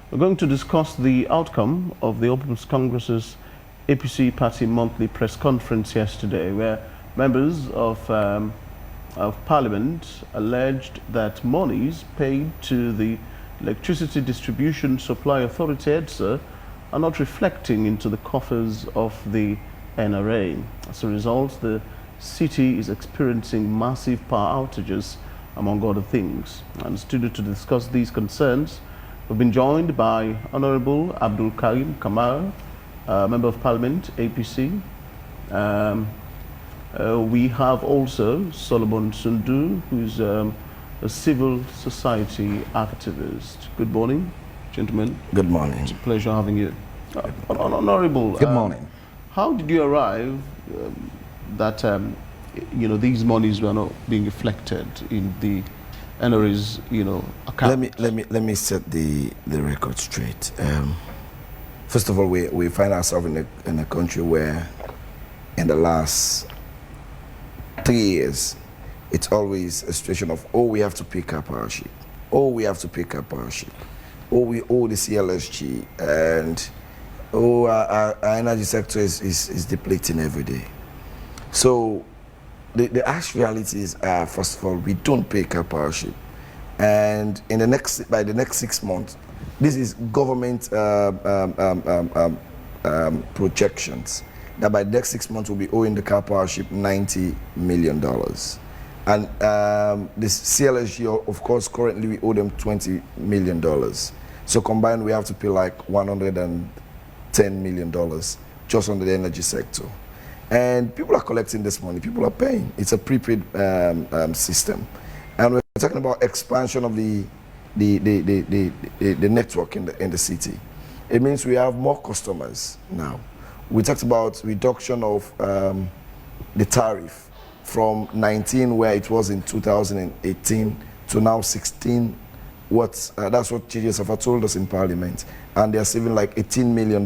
We're going to discuss the outcome of the All People's Congress's APC Party monthly press conference yesterday, where members of Parliament alleged that monies paid to the Electricity Distribution Supply Authority (EDSA) are not reflecting into the coffers of the NRA. As a result, the city is experiencing massive power outages, among other things. And in the studio to discuss these concerns, we've been joined by Honorable Abdul Karim Kamara, Member of Parliament, APC. We have also Solomon Sundu, who's a civil society activist. Good morning, gentlemen. Good morning. It's a pleasure having you. Honorable. Good morning. How did you arrive that these monies were not being reflected in the NRA's account? Let me set the record straight. First of all, we find ourselves in a country where, in the last 3 years, it's always a situation of, oh, we have to pay Karpowership. Oh, we have to pay Karpowership. Oh, we owe the CLSG. And, oh, our energy sector is depleting every day. So the harsh realities are, first of all, we don't pay Karpowership. And by the next 6 months, this is government projections, that by the next 6 months we'll be owing the Karpowership $90 million. And this CLSG, of course, currently we owe them $20 million. So combined, we have to pay like $110 million just on the energy sector. And people are collecting this money, people are paying. It's a prepaid system. And we're talking about expansion of the network in the city. It means we have more customers now. We talked about reduction of the tariff from 19, where it was in 2018, to now 16. That's what GSF told us in Parliament. And they're saving like $18 million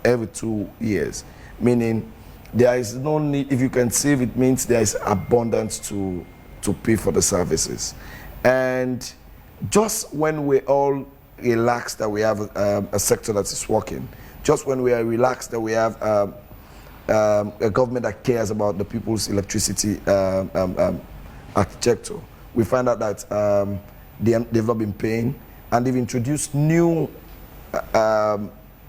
every 2 years. Meaning there is no need, if you can save, it means there is abundance to pay for the services. And just when we all relax that we have a sector that is working, just when we are relaxed that we have a government that cares about the people's electricity architecture, we find out that they've not been paying, and they've introduced new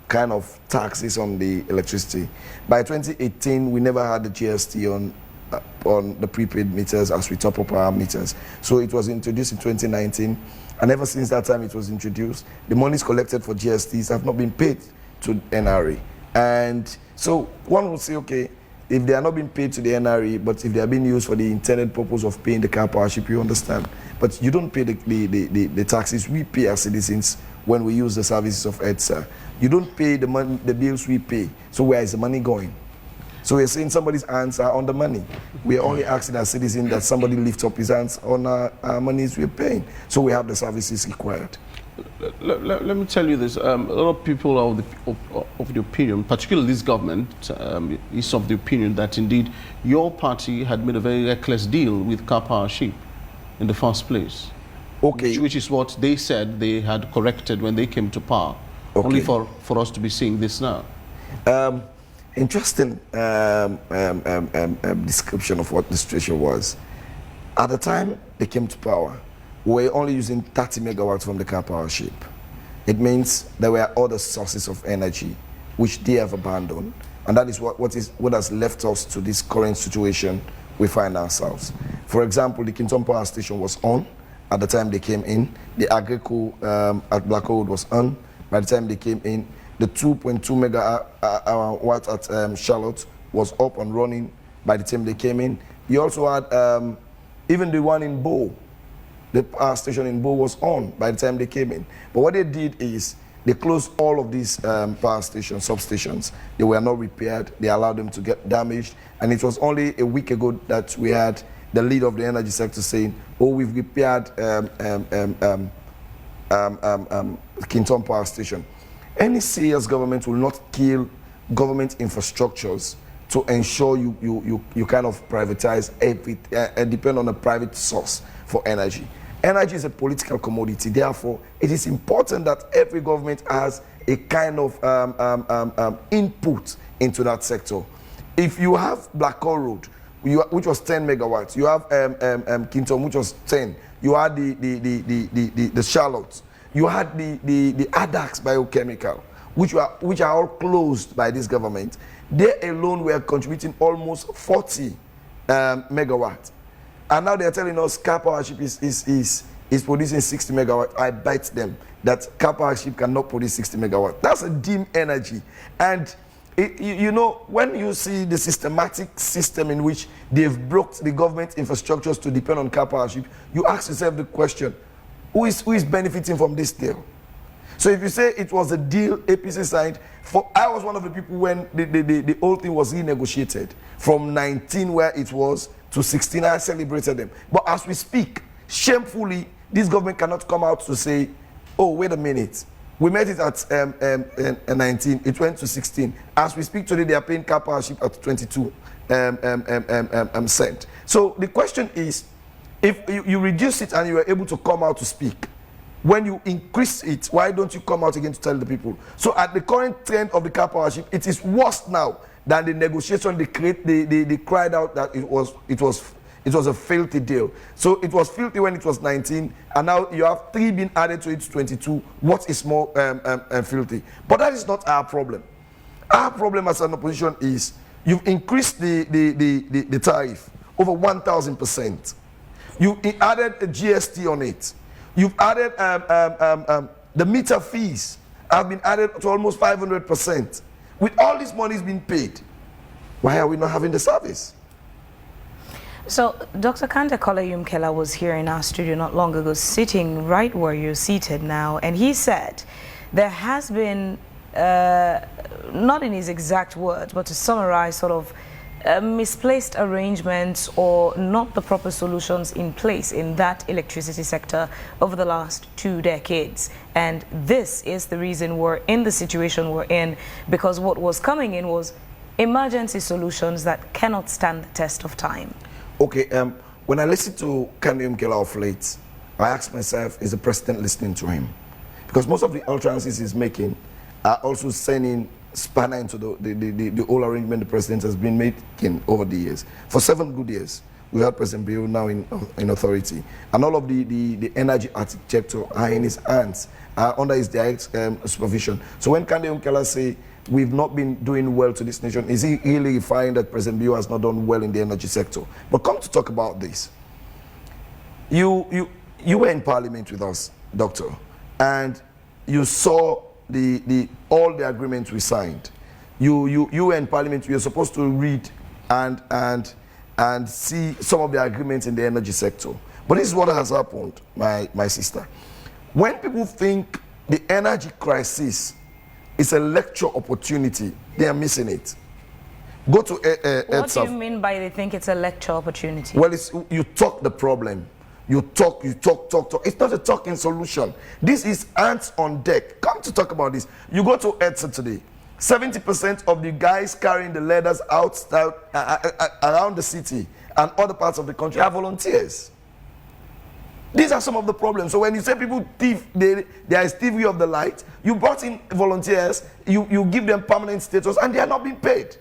kind of taxes on the electricity. By 2018, we never had the GST on the prepaid meters as we top up our meters. So it was introduced in 2019, and ever since that time it was introduced, the monies collected for GSTs have not been paid to NRA. And so one would say, okay, if they are not being paid to the NRA, but if they are being used for the intended purpose of paying the Karpowership, you understand. But you don't pay the taxes we pay as citizens when we use the services of EDSA. You don't pay the bills we pay. So where is the money going? So we're saying somebody's hands are on the money. We're only asking as citizens that somebody lift up his hands on our monies we're paying. So we have the services required. Let me tell you this. A lot of people are of the opinion, particularly this government, is of the opinion that indeed your party had made a very reckless deal with Karpowership in the first place. Okay. Which is what they said they had corrected when they came to power. Okay. Only for us to be seeing this now. Interesting description of what the situation was. At the time they came to power, we were only using 30 megawatts from the Karpowership. It means there were other sources of energy which they have abandoned, and that is what has left us to this current situation we find ourselves. For example, the Freetown power station was on at the time they came in. The AKK at Blackout was on by the time they came in. The 2.2 megawatt at Charlotte was up and running by the time they came in. You also had even the one in Bow. The power station in Bow was on by the time they came in. But what they did is they closed all of these power stations, substations. They were not repaired. They allowed them to get damaged. And it was only a week ago that we had the leader of the energy sector saying, oh, we've repaired Freetown power station. Any serious government will not kill government infrastructures to ensure you kind of privatize everything and depend on a private source for energy. Energy is a political commodity. Therefore, it is important that every government has a kind of input into that sector. If you have Blackout Road, which was 10 megawatts, you have Kintom, which was 10. You had the Charlotte. You had the ADAX biochemical, which are all closed by this government. They alone were contributing almost 40 megawatts. And now they're telling us Karpowership is producing 60 megawatts. I bite them that Karpowership cannot produce 60 megawatts. That's a dim energy. And you know, when you see the systematic system in which they've broke the government infrastructures to depend on Karpowership, you ask yourself the question, who is benefiting from this deal? So if you say it was a deal APC signed, I was one of the people when the whole thing was renegotiated from 19 where it was to 16. I celebrated them. But as we speak, shamefully, this government cannot come out to say, oh, wait a minute. We made it at 19, it went to 16. As we speak today, they are paying Karpowership at 22 cent. So the question is, if you reduce it and you are able to come out to speak, when you increase it, why don't you come out again to tell the people? So at the current trend of the Karpowership, it is worse now than the negotiation. They cried out that it was a filthy deal. So it was filthy when it was 19, and now you have 3 being added to it, 22. What is more filthy? But that is not our problem. Our problem as an opposition is you've increased the tariff over 1,000%. You added a GST on it. You've added the meter fees have been added to almost 500%. With all this money being paid, why are we not having the service? So, Dr. Kande Kola was here in our studio not long ago, sitting right where you're seated now, and he said there has been, not in his exact words, but to summarize, sort of misplaced arrangements or not the proper solutions in place in that electricity sector over the last 2 decades. And this is the reason we're in the situation we're in, because what was coming in was emergency solutions that cannot stand the test of time. Okay, when I listen to Kande Mkela of late, I ask myself, is the president listening to him? Because most of the utterances he's making are also sending spanner into the whole arrangement the president has been making over the years. For 7 good years, we have President Bill now in authority, and all of the energy architecture are in his hands, under his direct supervision. So when Kande Mkela say we've not been doing well to this nation, is he really referring that President Bill has not done well in the energy sector? But come to talk about this. You were in Parliament with us, Doctor, and you saw all the agreements we signed. You were in Parliament. You were supposed to read and see some of the agreements in the energy sector. But this is what has happened, my sister. When people think the energy crisis is a lecture opportunity, they are missing it. Go to what do you mean by they think it's a lecture opportunity? Well, you talk the problem. You talk. It's not a talking solution. This is ants on deck. Come to talk about this. You go to EDSA today. 70% of the guys carrying the ladders outside, around the city and other parts of the country are volunteers. These are some of the problems. So when you say people thief, there is thievery of the light, you brought in volunteers, you give them permanent status, and they are not being paid.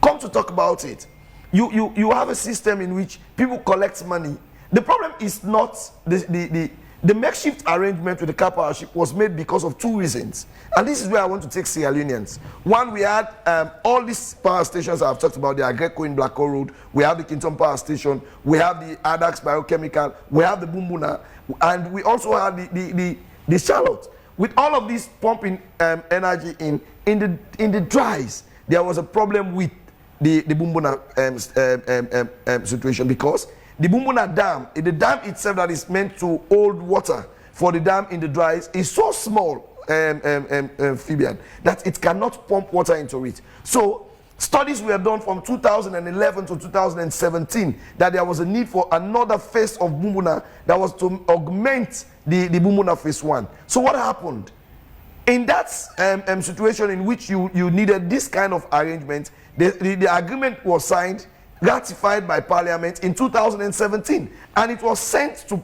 Come to talk about it. You have a system in which people collect money. The problem is not the makeshift arrangement with the Karpowership was made because of 2 reasons. And this is where I want to take Sierra Leoneans. One, we had all these power stations I've talked about, the Agreko in Blackout Road, we have the Kintom Power Station, we have the ADAX biochemical, we have the Bumbuna, and we also have the Charlotte. With all of this pumping energy in the dries, there was a problem with the Bumbuna situation, because the Bumbuna Dam, the dam itself that is meant to hold water for the dam in the dries, is so small, Fabian, that it cannot pump water into it. So studies were done from 2011 to 2017 that there was a need for another phase of Bumbuna that was to augment the Bumbuna phase 1. So what happened? In that situation in which you needed this kind of arrangement, the agreement was signed, ratified by Parliament in 2017, and it was sent to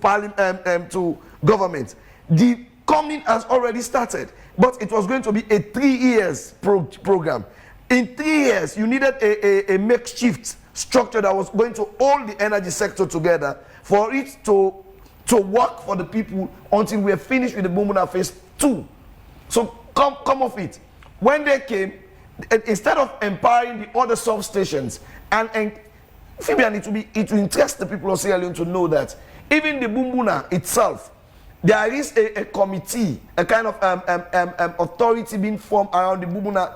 to government. The coming has already started, but it was going to be a 3 years program. In 3 years, you needed a makeshift structure that was going to hold the energy sector together for it to work for the people until we are finished with the Bumbuna phase 2. So come off it. When they came, instead of empowering the other substations, and Fabian, it will interest the people of Sierra Leone to know that even the Bumbuna itself, there is a committee, a kind of authority being formed around the Bumbuna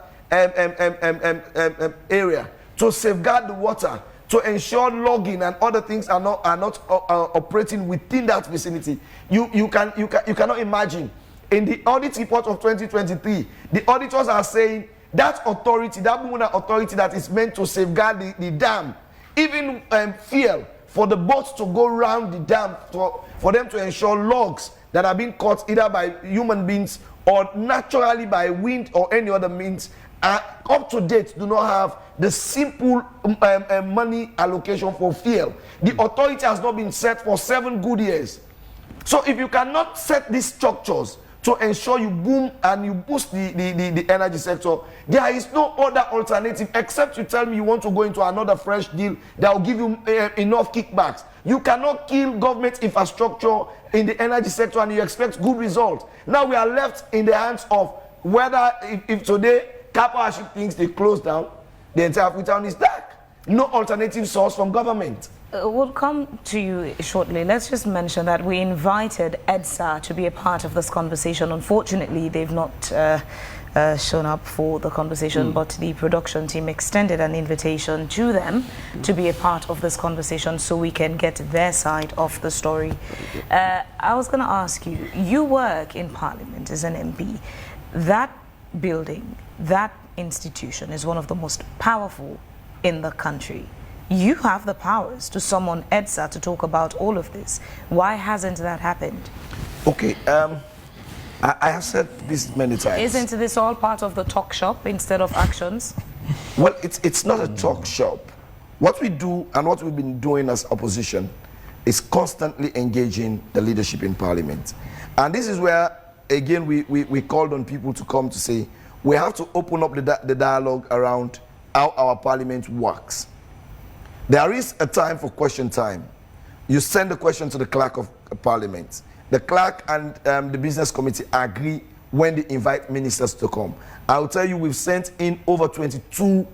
area to safeguard the water, to ensure logging and other things are not operating within that vicinity. You cannot imagine. In the audit report of 2023, the auditors are saying that authority, that Bumbuna authority that is meant to safeguard the dam, even fuel for the boats to go around the dam for them to ensure logs that are being caught either by human beings or naturally by wind or any other means, are up to date, do not have the simple money allocation for fuel. The authority has not been set for 7 good years. So if you cannot set these structures to ensure you boom and you boost the energy sector, there is no other alternative except you tell me you want to go into another fresh deal that will give you enough kickbacks. You cannot kill government infrastructure in the energy sector and you expect good results. Now we are left in the hands of whether if today Karpowership thinks they close down, the entire Freetown is dark. No alternative source from government. We'll come to you shortly. Let's just mention that we invited EDSA to be a part of this conversation. Unfortunately, they've not shown up for the conversation, but the production team extended an invitation to them to be a part of this conversation so we can get their side of the story. I was going to ask you, you work in Parliament as an MP. That building, that institution is one of the most powerful in the country. You have the powers to summon EDSA to talk about all of this. Why hasn't that happened? Okay, I have said this many times. Isn't this all part of the talk shop instead of actions? Well, it's not a talk shop. What we do and what we've been doing as opposition is constantly engaging the leadership in Parliament. And this is where, again, we called on people to come to say, we have to open up the dialogue around how our Parliament works. There is a time for question time. You send the question to the clerk of Parliament. The clerk and the business committee agree when they invite ministers to come. I will tell you, we've sent in over 22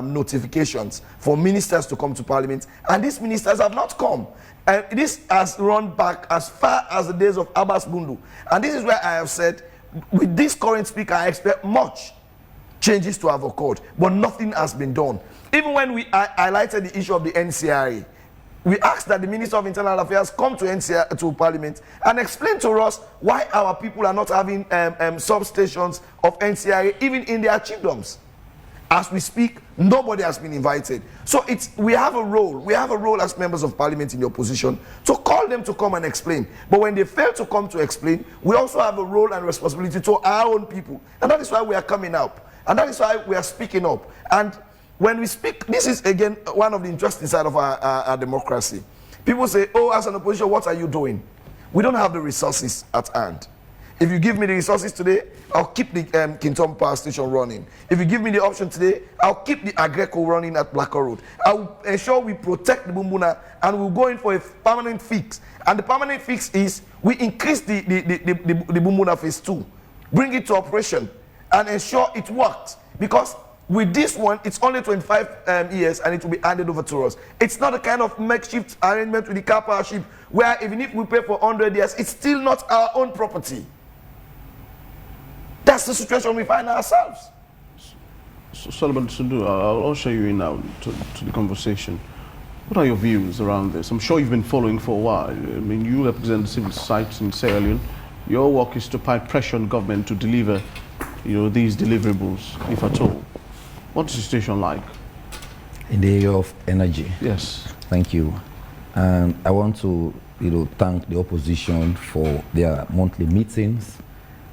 notifications for ministers to come to Parliament, and these ministers have not come. And this has run back as far as the days of Abbas Bundu. And this is where I have said, with this current speaker, I expect much changes to have occurred, but nothing has been done. Even when we highlighted the issue of the NCRA, we asked that the Minister of Internal Affairs come to Parliament and explain to us why our people are not having substations of NCRA even in their chiefdoms. As we speak, nobody has been invited. So we have a role as members of Parliament in the opposition to call them to come and explain. But when they fail to come to explain, we also have a role and responsibility to our own people. And that is why we are coming up. And that is why we are speaking up. And when we speak, this is again one of the interesting side of our democracy. People say, oh, as an opposition, what are you doing? We don't have the resources at hand. If you give me the resources today, I'll keep the Kintom Power Station running. If you give me the option today, I'll keep the Agreco running at Blackout Road. I'll ensure we protect the Bumbuna and we'll go in for a permanent fix. And the permanent fix is we increase the Bumbuna phase 2, bring it to operation and ensure it works. Because with this one, it's only 25 years and it will be handed over to us. It's not a kind of makeshift arrangement with the Karpowership where even if we pay for 100 years, it's still not our own property. That's the situation we find ourselves. So, Solomon Sundu, I'll usher you in now to the conversation. What are your views around this? I'm sure you've been following for a while. I mean, you represent the civil society in Sierra Leone. Your work is to apply pressure on government to deliver, these deliverables, if at all. What's the situation like? In the area of energy. Yes. Thank you. And I want to, thank the opposition for their monthly meetings.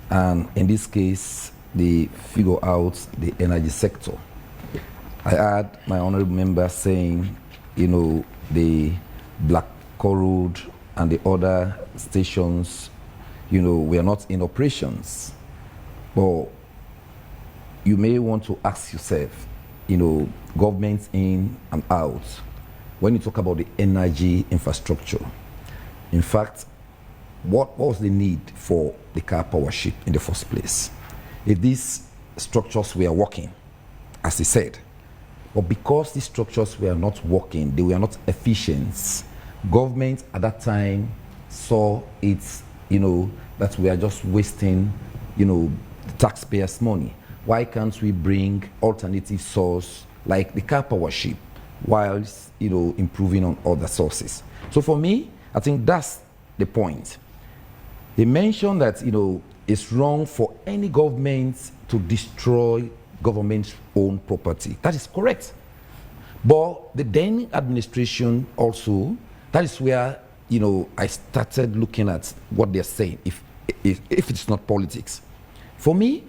And in this case, they figure out the energy sector. I heard my honorable member saying, you know, the Blackout Road and the other stations, you know, we are not in operations. But you may want to ask yourself, you know, governments in and out, when you talk about the energy infrastructure, in fact, what was the need for the Karpowership in the first place? If these structures were working, as he said, but because these structures were not working, they were not efficient, government at that time saw it, you know, that we are just wasting, you know, taxpayers' money. Why can't we bring alternative source like the Karpowership whilst, you know, improving on other sources? So for me, I think that's the point. He mentioned that, you know, it's wrong for any government to destroy government-owned property. That is correct. But the then administration also, that is where, you know, I started looking at what they're saying, if it's not politics. For me,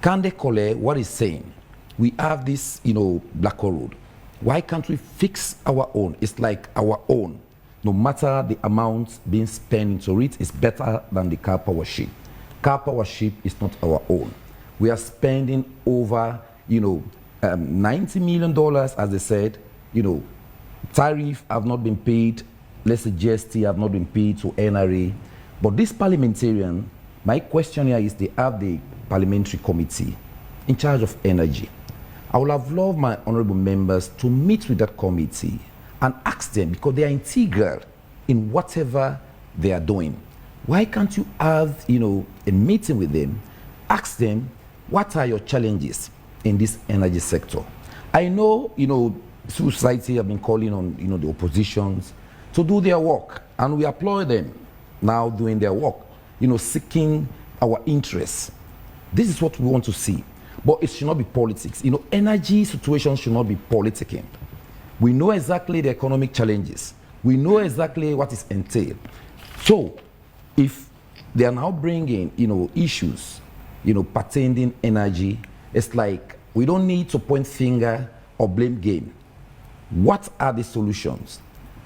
Kande Kole, what he's saying, we have this, you know, Blackout Road. Why can't we fix our own? It's like our own. No matter the amount being spent into it, it's better than the Karpowership. Karpowership is not our own. We are spending over, you know, $90 million, as they said. You know, tariff have not been paid. Let's say GST have not been paid to NRA. But this parliamentarian, my question here is, they have the parliamentary committee in charge of energy. I would have loved my honorable members to meet with that committee and ask them, because they are integral in whatever they are doing. Why can't you have, you know, a meeting with them, ask them, what are your challenges in this energy sector? I know, you know, society have been calling on, you know, the oppositions to do their work, and we applaud them now doing their work, you know, seeking our interests. This is what we want to see. But it should not be politics. You know, energy situations should not be politicking. We know exactly the economic challenges. We know exactly what is entailed. So, if they are now bringing, you know, issues, you know, pertaining energy, it's like we don't need to point finger or blame game. What are the solutions?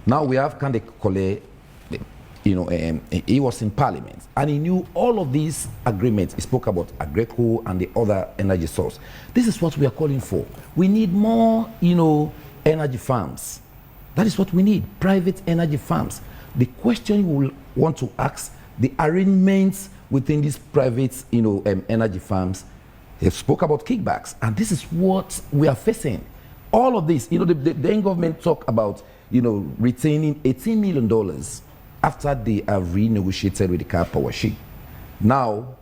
Now we have Kande Kole, you know, he was in parliament and he knew all of these agreements. He spoke about Agreco and the other energy source. This is what we are calling for. We need more, you know, energy farms. That is what we need, private energy farms. The question you will want to ask, the arrangements within these private, you know, energy farms. They spoke about kickbacks, and this is what we are facing. All of this, you know, the then government talk about, you know, retaining $18 million after they have renegotiated with the Karpowership. Now,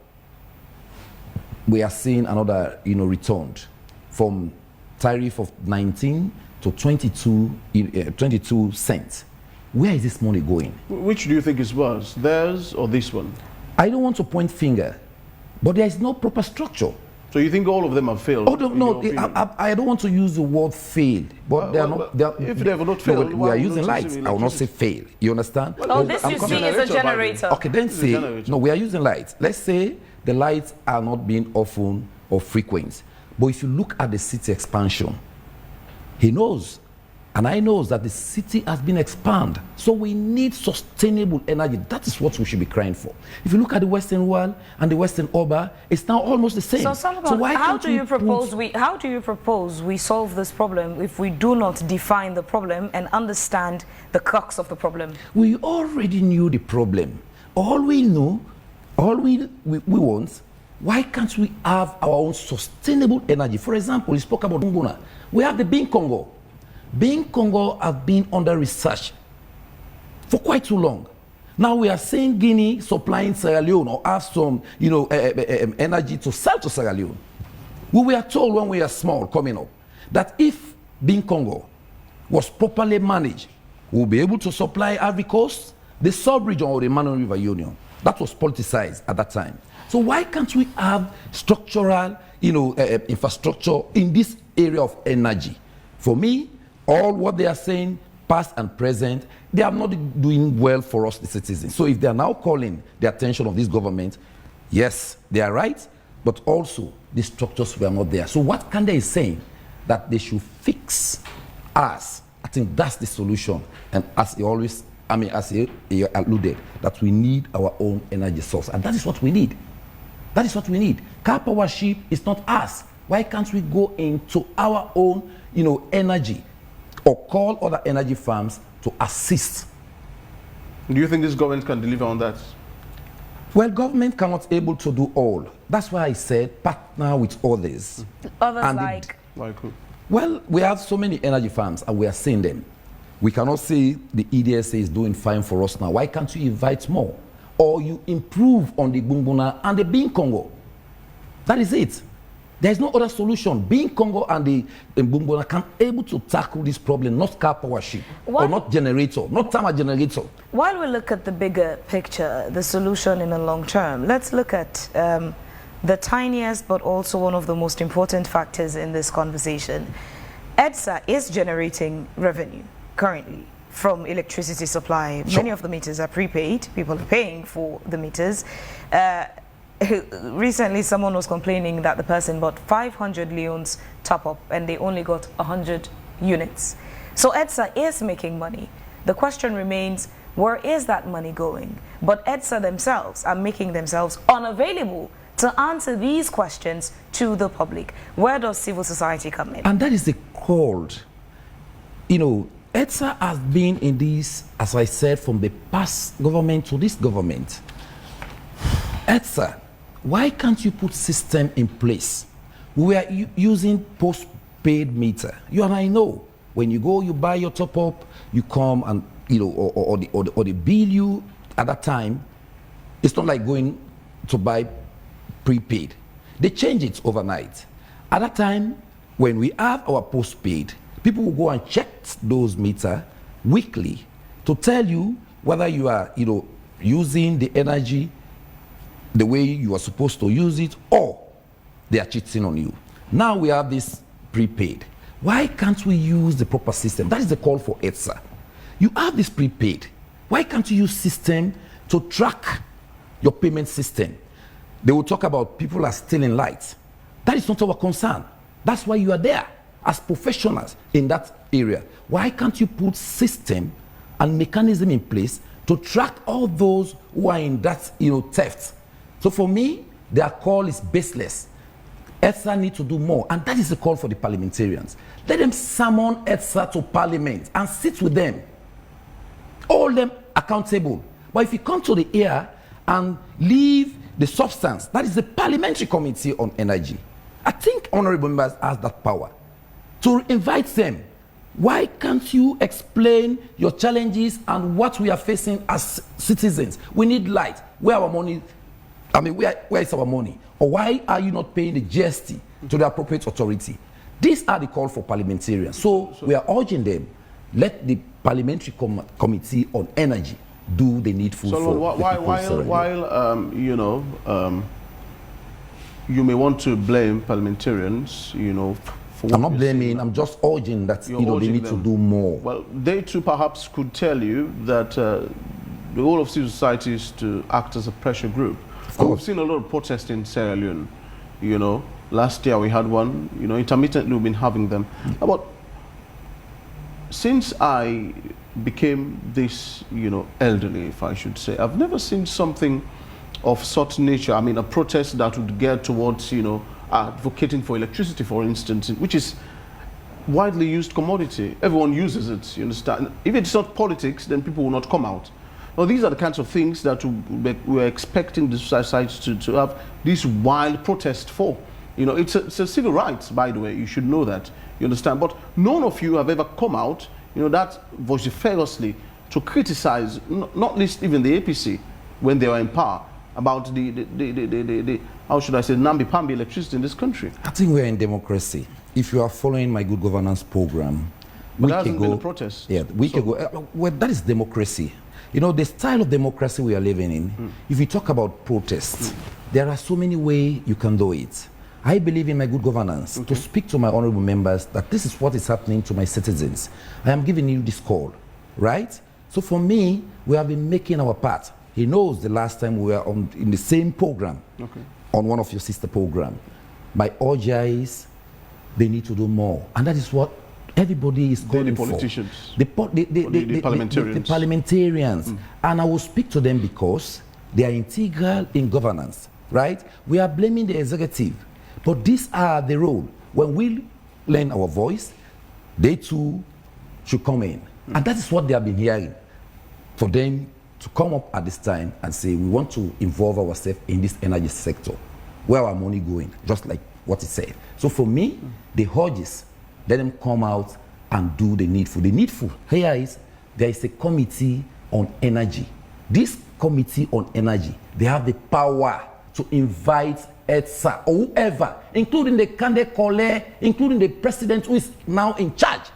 we are seeing another, you know, returned from tariff of 19 to 22 cents. Where is this money going? Which do you think is worse, theirs or this one? I don't want to point finger, but there is no proper structure. So you think all of them have failed? Oh, no, I don't want to use the word failed, but they are not. They are, if they have not failed, we are using lights. I will not say fail. You understand? Oh, this you see is a generator. Okay, then say, no, we are using lights. Let's say the lights are not being often or frequent. But if you look at the city expansion, he knows, and I know that the city has been expanded. So we need sustainable energy. That is what we should be crying for. If you look at the Western world and the Western Oba, it's now almost the same. So why how do you propose we solve this problem if we do not define the problem and understand the crux of the problem? We already knew the problem. All we know, all we want, why can't we have our own sustainable energy? For example, we spoke about Nguna. We have the Being Congo. Being Congo have been under research for quite too long. Now we are seeing Guinea supplying Sierra Leone or have some, you know, energy to sell to Sierra Leone. We were told when we were small coming up that if Being Congo was properly managed, we'll be able to supply Ivory Coast, the sub-region or the Mano River Union. That was politicized at that time. So why can't we have structural, you know, infrastructure in this area of energy? For me, all what they are saying, past and present, they are not doing well for us, the citizens. So if they are now calling the attention of this government, yes, they are right, but also the structures were not there. So what Kande is saying, that they should fix us. I think that's the solution. And as he always, as he alluded, that we need our own energy source. And that is what we need. That is what we need. Karpowership is not us. Why can't we go into our own, energy, or call other energy firms to assist? Do you think this government can deliver on that? Well, government cannot able to do all. That's why I said partner with others. Others and like? Well, we have so many energy farms and we are seeing them. We cannot say the EDSA is doing fine for us now. Why can't you invite more? Or you improve on the Bumbuna and the Bean Congo? That is it. There is no other solution. Bean Congo and the Bumbuna can able to tackle this problem, not Karpowership, or not generator, not thermal generator. While we look at the bigger picture, the solution in the long term, let's look at the tiniest but also one of the most important factors in this conversation. EDSA is generating revenue currently from electricity supply. Sure. Many of the meters are prepaid. People are paying for the meters. Recently, someone was complaining that the person bought 500 Leones top-up and they only got 100 units. So EDSA is making money. The question remains, where is that money going? But EDSA themselves are making themselves unavailable to answer these questions to the public. Where does civil society come in? And that is the cold. EDSA has been in this, as I said, from the past government to this government. EDSA, why can't you put system in place? We are using post-paid meter. You and I know, when you go, you buy your top-up, you come and, or they bill you at that time. It's not like going to buy prepaid. They change it overnight. At that time, when we have our postpaid, people will go and check those meters weekly to tell you whether you are, using the energy the way you are supposed to use it, or they are cheating on you. Now we have this prepaid. Why can't we use the proper system? That is the call for EDSA. You have this prepaid. Why can't you use system to track your payment system? They will talk about people are stealing lights. That is not our concern. That's why you are there as professionals in that area. Why can't you put system and mechanism in place to track all those who are in that theft? So for me, their call is baseless. EDSA need to do more, and that is the call for the parliamentarians. Let them summon EDSA to parliament and sit with them, hold them accountable. But if you come to the air and leave the substance, that is the Parliamentary Committee on Energy. I think honorable members have that power to invite them. Why can't you explain your challenges and what we are facing as citizens? We need light. Where our money? Where is our money? Or why are you not paying the GST to the appropriate authority? These are the call for parliamentarians. So we are urging them, let the Parliamentary Committee on Energy do the needful for while you may want to blame parliamentarians, for I'm not blaming, I'm just urging that they need to do more. Well, they too perhaps could tell you that the whole of civil society is to act as a pressure group. We've seen a lot of protests in Sierra Leone. Last year we had one, intermittently we've been having them. But since I became this, elderly, if I should say, I've never seen something of such nature. A protest that would gear towards, advocating for electricity, for instance, which is widely used commodity. Everyone uses it, you understand? If it's not politics, then people will not come out. Now, these are the kinds of things that we're expecting the society to have this wild protest for. It's a civil rights, by the way, you should know that, you understand? But none of you have ever come out, that vociferously to criticize, not least even the APC, when they were in power, about the how should I say, namby-pamby electricity in this country. I think we're in democracy. If you are following my good governance program, but there hasn't been a protest. Yeah, well, that is democracy. The style of democracy we are living in, if you talk about protests, there are so many ways you can do it. I believe in my good governance to speak to my honorable members that this is what is happening to my citizens. I am giving you this call, right? So for me, we have been making our part. He knows the last time we were in the same program, on one of your sister programs. My urge is they need to do more. And that is what everybody is calling for. The politicians. The parliamentarians. The parliamentarians. And I will speak to them because they are integral in governance, right? We are blaming the executive, but these are the role. When we lend our voice, they too should come in. And that is what they have been hearing. For them to come up at this time and say, we want to involve ourselves in this energy sector. Where our money going? Just like what it said. So for me, the urges, let them come out and do the needful. The needful here is, there is a committee on energy. This committee on energy, they have the power to invite ETSA or whoever, including the Kande Kole, including the president who is now in charge.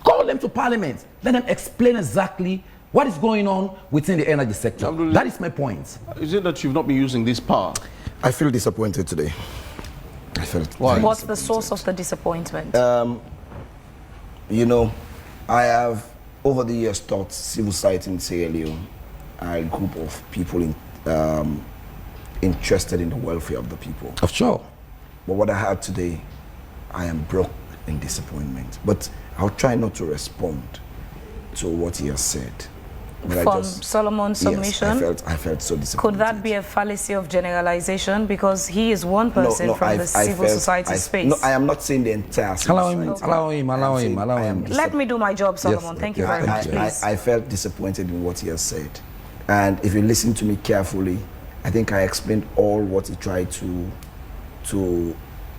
Call them to parliament. Let them explain exactly what is going on within the energy sector. That is my point. Is it that you've not been using this power? I feel disappointed today. I felt. Why? What's the source of the disappointment? You know, I have over the years taught civil society in Sierra Leone, a group of people interested in the welfare of the people. Of sure. But what I have today, I am broke in disappointment. But I'll try not to respond to what he has said. But From Solomon's submission? Yes, I felt so disappointed. Could that be a fallacy of generalization? Because he is one person from the civil society space. No, I am not saying the entire civil society. Allow him. Let me do my job, Solomon. Yes, Thank you very much, please. I felt disappointed in what he has said. And if you listen to me carefully, I think I explained all what he tried to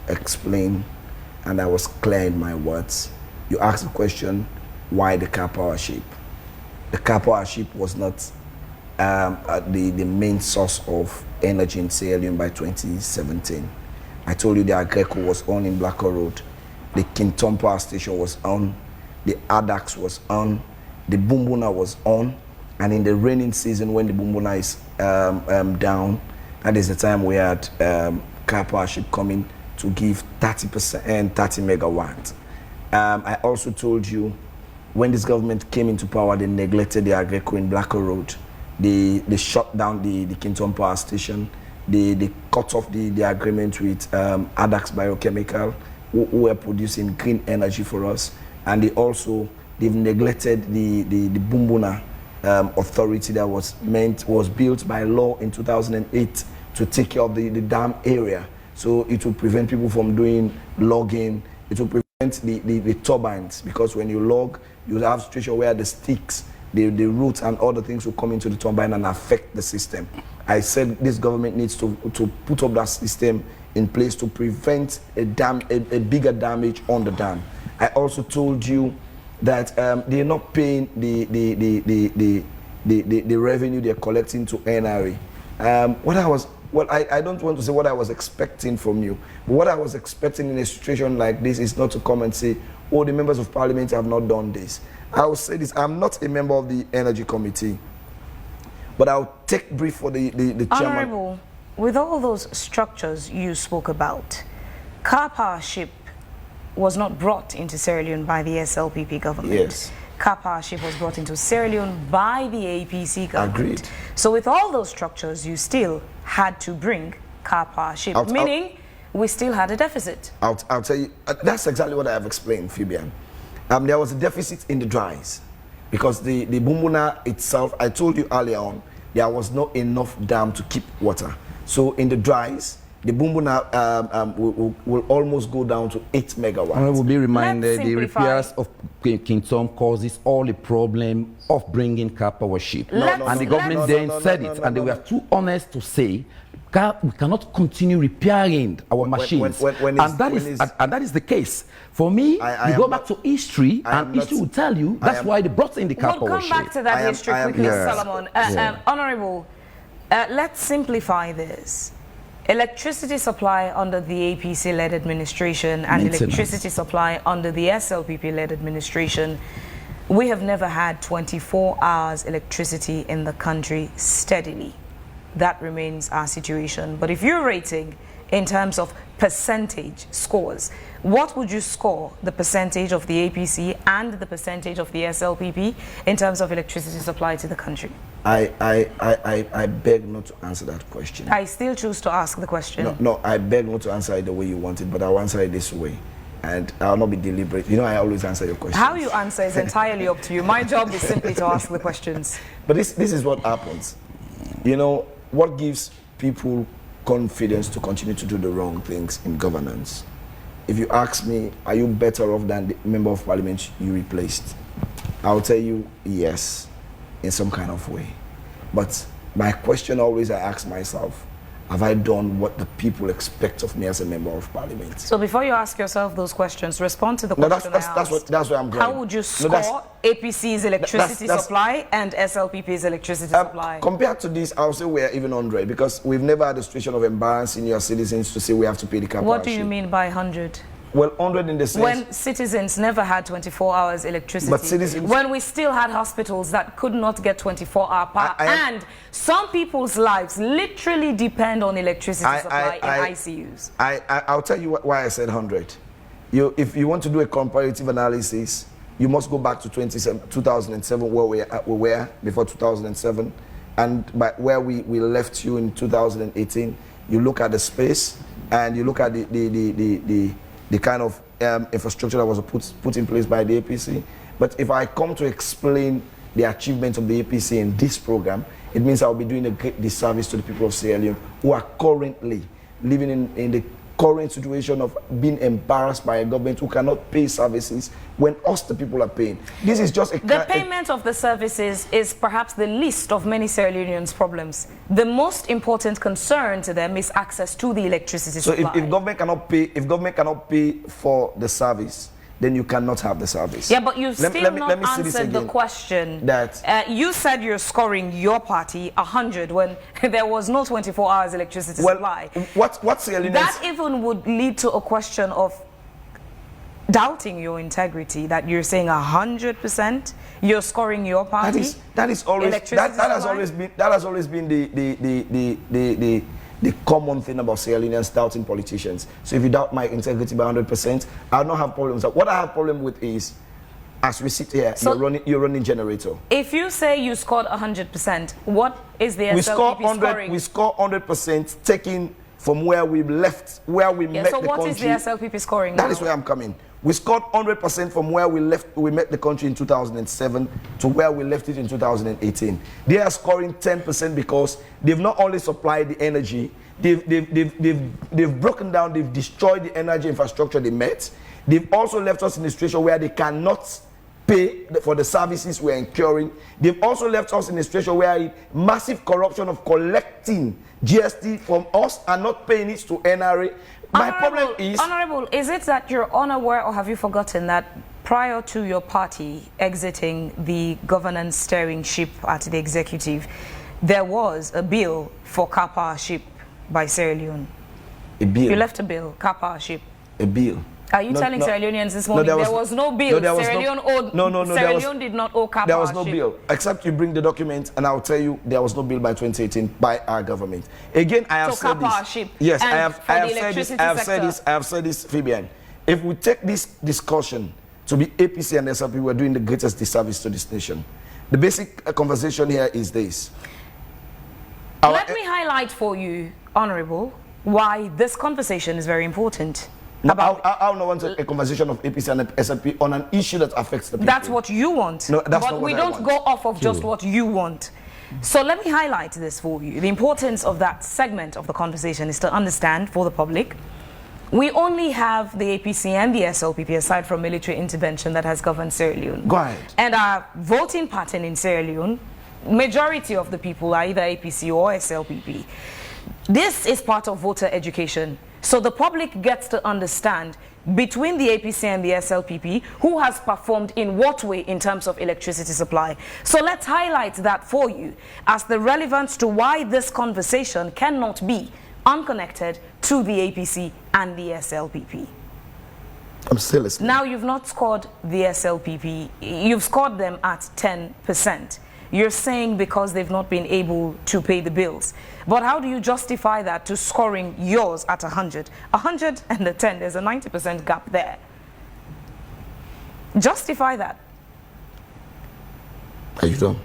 explain, and I was clear in my words. You asked the question, why the Karpowership? The Karpowership was not the main source of energy in Sierra Leone by 2017. I told you the AKK was on in Blackout Road, the Kintom Power Station was on, the ADAX was on, the Bumbuna was on, and in the raining season when the Bumbuna is down, that is the time we had Karpowership coming to give 30% and 30 megawatts. I also told you when this government came into power, they neglected the AKK in Blackout Road. They shut down the Kintom Power Station. They cut off the agreement with ADAX Biochemical, who were producing green energy for us. And they've neglected the Bumbuna authority that was built by law in 2008 to take care of the dam area. So it will prevent people from doing logging. It will prevent the turbines, because when you log, you have a situation where the sticks, the roots and other things will come into the turbine and affect the system. I said this government needs to put up that system in place to prevent a bigger damage on the dam. I also told you that they're not paying the revenue they're collecting to NRA. I don't want to say what I was expecting from you, but what I was expecting in a situation like this is not to come and say, oh, the members of parliament have not done this. I will say this, I'm not a member of the energy committee, but I'll take brief for the chairman. Honorable, with all those structures you spoke about, Karpowership was not brought into Sierra Leone by the SLPP government. Yes. Karpowership was brought into Sierra Leone by the APC government. Agreed. So with all those structures, you still had to bring Karpowership, meaning we still had a deficit. I'll tell you, that's exactly what I have explained, Fabian. There was a deficit in the dries because the Bumbuna itself, I told you earlier on, there was not enough dam to keep water. So in the dries, the Bumbuna will almost go down to 8 megawatts. I will be reminded the repairs of Kintom causes all the problem of bringing Karpowership. And the government then said it, and they were too honest to say, we cannot continue repairing our machines. And that is the case. For me, you go back to history, and history will tell you that's why they brought in the Karpowership. We'll come back to that history quickly, Solomon. Honorable, let's simplify this. Electricity supply under the APC-led administration and electricity supply under the SLPP-led administration, we have never had 24 hours electricity in the country steadily. That remains our situation. But if you're rating in terms of percentage scores, what would you score the percentage of the APC and the percentage of the SLPP in terms of electricity supply to the country? I beg not to answer that question. I still choose to ask the question. No, I beg not to answer it the way you want it, but I'll answer it this way. and I'll not be deliberate. You know, I always answer your questions. How you answer is entirely up to you. My job is simply to ask the questions. But this is what happens. You know, what gives people confidence to continue to do the wrong things in governance? If you ask me, are you better off than the member of parliament you replaced? I'll tell you yes, in some kind of way. But my question always I ask myself, have I done what the people expect of me as a member of parliament? So before you ask yourself those questions, respond to the question I asked. That's where I'm going. How would you score APC's electricity supply and SLPP's electricity supply? Compared to this, I'll say we're even 100 because we've never had a situation of embarrassing your citizens to say we have to pay the Karpowership. What do you mean by 100? Well, 100 in the sense... When citizens never had 24 hours electricity. But citizens... When we still had hospitals that could not get 24-hour power. And some people's lives literally depend on electricity supply in ICUs. I'll tell you why I said 100. If you want to do a comparative analysis, you must go back to 2007 where we were before 2007. And by where we left you in 2018, you look at the space and you look at the kind of infrastructure that was put in place by the APC. But if I come to explain the achievements of the APC in this program, it means I'll be doing a great disservice to the people of Sierra Leone who are currently living in the current situation of being embarrassed by a government who cannot pay services when us, the people, are paying. This is just the payment of the services is perhaps the least of many Sierra Leoneans' problems. The most important concern to them is access to the electricity supply. So if government cannot pay for the service, then you cannot have the service. Yeah, but you still not answered the question. That you said you're scoring your party 100 when there was no 24 hours electricity supply. What's that even would lead to a question of doubting your integrity, that you're saying 100% you're scoring your party. That has always been the common thing about Sierra Leoneans doubting politicians. So if you doubt my integrity by 100%, I'll not have problems. What I have problem with is, as we sit here, so you're running generator. If you say you scored 100%, what is the SLPP scoring? We score 100% taking from where we left, where we met the country. So what is the SLPP scoring That now? is where I'm coming. We scored 100% from where we met the country in 2007 to where we left it in 2018. They are scoring 10% because they've not only supplied the energy, they've broken down, they've destroyed the energy infrastructure they met. They've also left us in a situation where they cannot pay for the services we're incurring. They've also left us in a situation where massive corruption of collecting GST from us and not paying it to NRA. My problem is... Honorable, is it that you're unaware, or have you forgotten that prior to your party exiting the governance steering ship at the executive, there was a bill for Karpowership by Sierra Leone? A bill? You left a bill, Karpowership. A bill? Are you telling Sierra Leoneans this morning there was no bill? Sierra Leone did not owe Karpowership. There was no bill, except you bring the document and I'll tell you there was no bill by 2018 by our government. Again, I have said this. Yes, I have said this, Fabian. If we take this discussion to be APC and SLP, we're doing the greatest disservice to this nation. The basic conversation here is this. Let me highlight for you, Honorable, why this conversation is very important. No, I don't want a conversation of APC and SLP on an issue that affects the people. That's what you want. No, that's but not we what I don't want. go off of just what you want. So let me highlight this for you. The importance of that segment of the conversation is to understand for the public. We only have the APC and the SLPP, aside from military intervention, that has governed Sierra Leone. Go ahead. And our voting pattern in Sierra Leone, majority of the people are either APC or SLPP. This is part of voter education. So the public gets to understand between the APC and the SLPP who has performed in what way in terms of electricity supply. So let's highlight that for you as the relevance to why this conversation cannot be unconnected to the APC and the SLPP. I'm still listening. Now you've not scored the SLPP, you've scored them at 10%. You're saying because they've not been able to pay the bills. But how do you justify that to scoring yours at 100? 100 and the 10, there's a 90% gap there. Justify that. Are you done?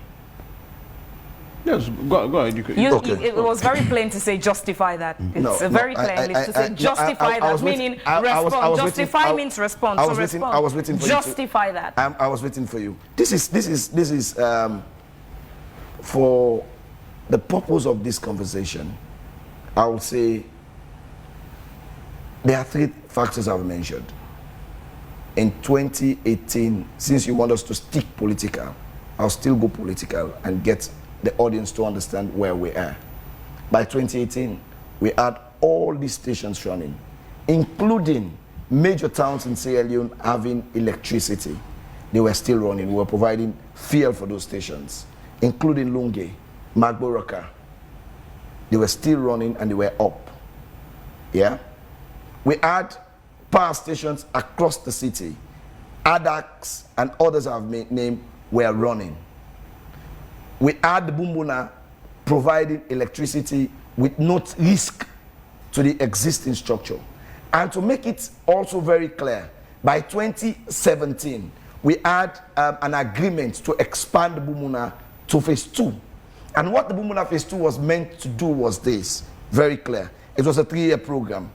Yes, go ahead. It was very plain to say justify that. It's very plain to say justify that, meaning respond. Justify means respond. I was waiting for justify you that. I was waiting for you. This is for the purpose of this conversation. I would say there are three factors I've mentioned. In 2018, since you want us to stick political, I'll still go political and get the audience to understand where we are. By 2018, we had all these stations running, including major towns in Sierra Leone having electricity. They were still running. We were providing fuel for those stations, including Lunge, Magboraka. They were still running and they were up. Yeah? We had power stations across the city. ADAX and others I've named were running. We had the Bumbuna providing electricity with no risk to the existing structure. And to make it also very clear, by 2017, we had an agreement to expand the Bumbuna to phase 2. And what the Bumbuna phase 2 was meant to do was this, very clear. It was a 3-year program.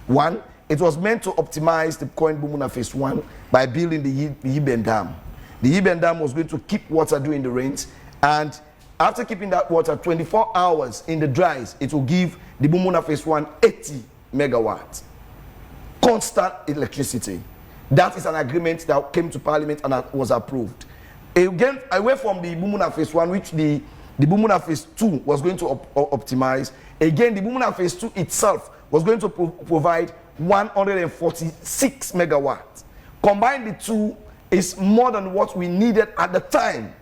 One, it was meant to optimize the current Bumbuna phase 1 by building the Yiben Dam. The Yiben Dam was going to keep water during the rains, and after keeping that water 24 hours in the dries, it will give the Bumbuna phase 1 80 megawatts. Constant electricity. That is an agreement that came to Parliament and that was approved. Again, away from the Bumbuna phase 1, which the Bumbuna phase 2 was going to optimize, again, the Bumbuna phase 2 itself was going to provide 146 megawatts. Combine the two is more than what we needed at the time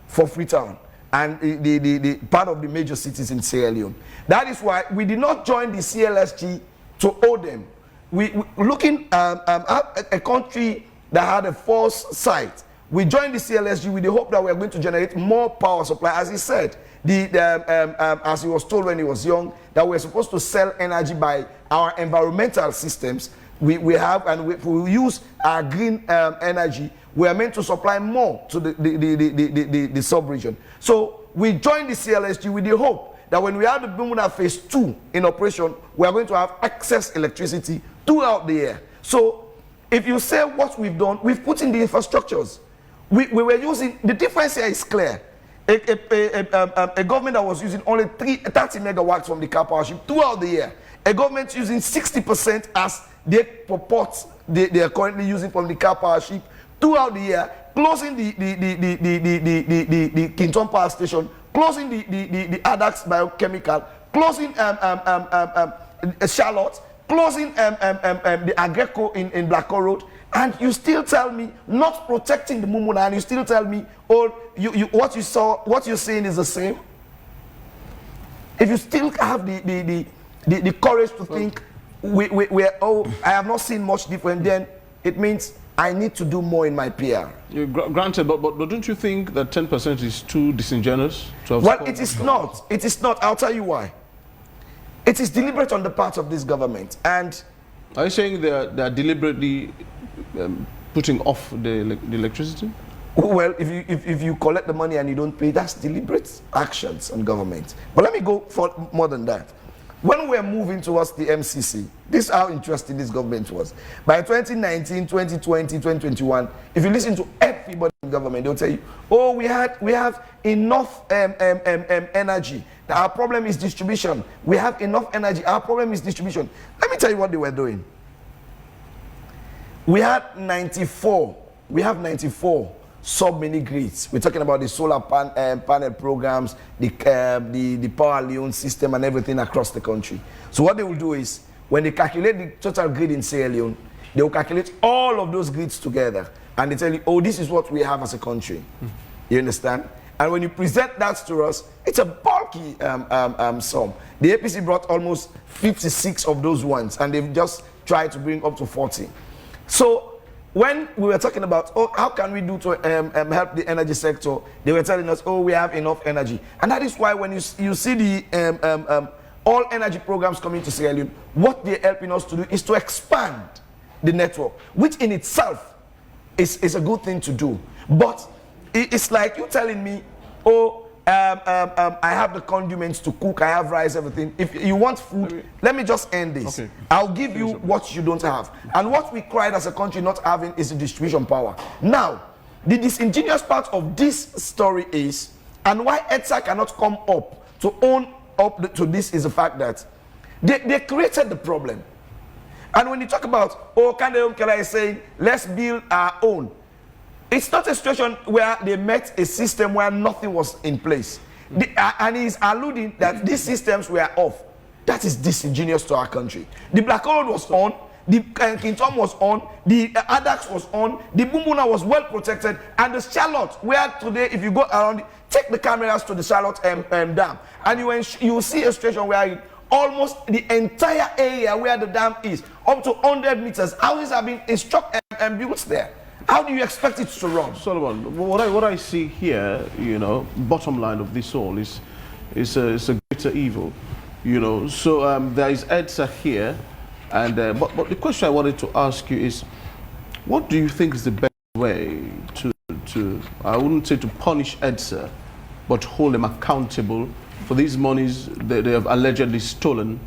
for Freetown and the part of the major cities in Sierra Leone. That is why we did not join the CLSG to owe them. We looking at a country that had a false sight. We joined the CLSG with the hope that we are going to generate more power supply. As he said, as he was told when he was young, that we're supposed to sell energy by our environmental systems. We have, and we use our green energy. We are meant to supply more to the sub-region. So we joined the CLSG with the hope that when we have the Bumbuna phase 2 in operation, we are going to have excess electricity throughout the year. So if you say what we've done, we've put in the infrastructures. We were using, the difference here is clear. A government that was using only 30 megawatts from the Karpowership throughout the year. A government using 60% as they purport they are currently using from the Karpowership throughout the year, closing the Kinton Power Station, closing the ADAX biochemical, closing Charlotte, closing the Agreco in Blackout Road, and you still tell me not protecting the Mumuna, and you still tell me, oh, what you're saying is the same. If you still have the courage to think I have not seen much different, then it means I need to do more in my PR. Granted, but don't you think that 10% is too disingenuous? Well, it is not. It is not. I'll tell you why. It is deliberate on the part of this government. And are you saying they are deliberately putting off the electricity? Well, if you collect the money and you don't pay, that's deliberate actions on government. But let me go for more than that. When we were moving towards the MCC, this is how interesting this government was. By 2019, 2020, 2021, if you listen to everybody in government, they'll tell you, oh, we have enough energy. Our problem is distribution. We have enough energy. Our problem is distribution. Let me tell you what they were doing. We have 94 sub-mini grids. We're talking about the solar panel programs, the Power Leone system and everything across the country. So what they will do is, when they calculate the total grid in Sierra Leone, they will calculate all of those grids together. And they tell you, oh, this is what we have as a country. You understand? And when you present that to us, it's a bulky sum. The APC brought almost 56 of those ones, and they've just tried to bring up to 40. So when we were talking about, oh, how can we do to help the energy sector, they were telling us, oh, we have enough energy. And that is why when you see the all energy programs coming to Sierra Leone, what they're helping us to do is to expand the network, which in itself is a good thing to do. But it's like you telling me, oh, I have the condiments to cook, I have rice, everything. If you want food, let me just end this. Okay. I'll give you what you don't have. And what we cried as a country not having is the distribution power. Now, the disingenuous part of this story is, and why EDSA cannot come up to own up to this, is the fact that they created the problem. And when you talk about, oh, Hon AKK is saying, let's build our own. It's not a situation where they met a system where nothing was in place. And he's alluding that these systems were off. That is disingenuous to our country. The Blackout was on, the Kintom was on, the Adax was on, the Bumbuna was well protected, and the Charlotte, where today, if you go around, take the cameras to the Charlotte Dam, and you will see a situation where almost the entire area where the dam is, up to 100 meters, houses have been instructed and built there. How do you expect it to run? Solomon, what I see here, you know, bottom line of this all is a greater evil, you know. So there is EDSA here, and but the question I wanted to ask you is, what do you think is the best way to I wouldn't say to punish EDSA, but hold them accountable for these monies that they have allegedly stolen?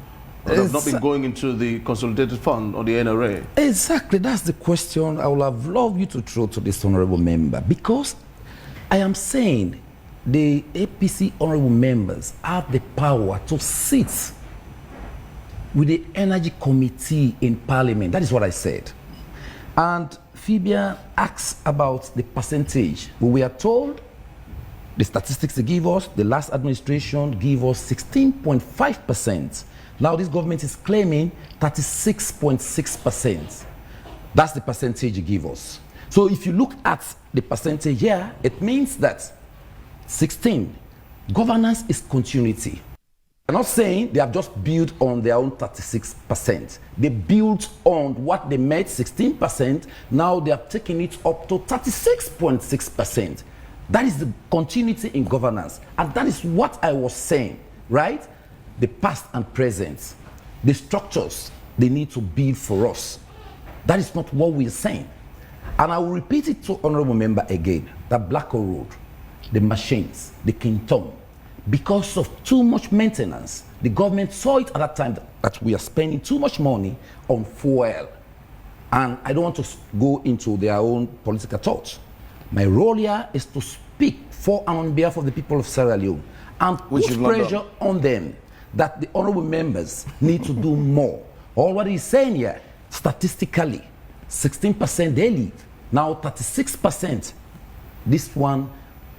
That have not been going into the consolidated fund or the NRA. Exactly, that's the question I would have loved you to throw to this honorable member, because I am saying the APC honorable members have the power to sit with the Energy Committee in Parliament. That is what I said. And Fibia asks about the percentage. We are told the statistics they give us, the last administration gave us 16.5%. Now this government is claiming 36.6%. That's the percentage you give us. So if you look at the percentage here, it means that 16, governance is continuity. I'm not saying they have just built on their own 36%. They built on what they made 16%. Now they are taking it up to 36.6%. That is the continuity in governance. And that is what I was saying, right? The past and present, the structures they need to build for us. That is not what we're saying. And I will repeat it to honorable member again, that Blackout Road, the machines, the Kintom, because of too much maintenance, the government saw it at that time that we are spending too much money on fuel. And I don't want to go into their own political thoughts. My role here is to speak for and on behalf of the people of Sierra Leone and put pressure on them that the honorable members need to do more. All what he's saying here, statistically, 16% they leave. Now 36%. This one,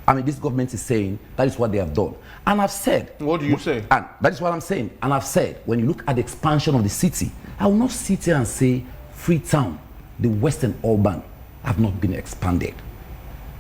I mean, this government is saying that is what they have done. And I've said... What do you say? And that is what I'm saying. And I've said, when you look at the expansion of the city, I will not sit here and say Freetown, the Western Urban, have not been expanded.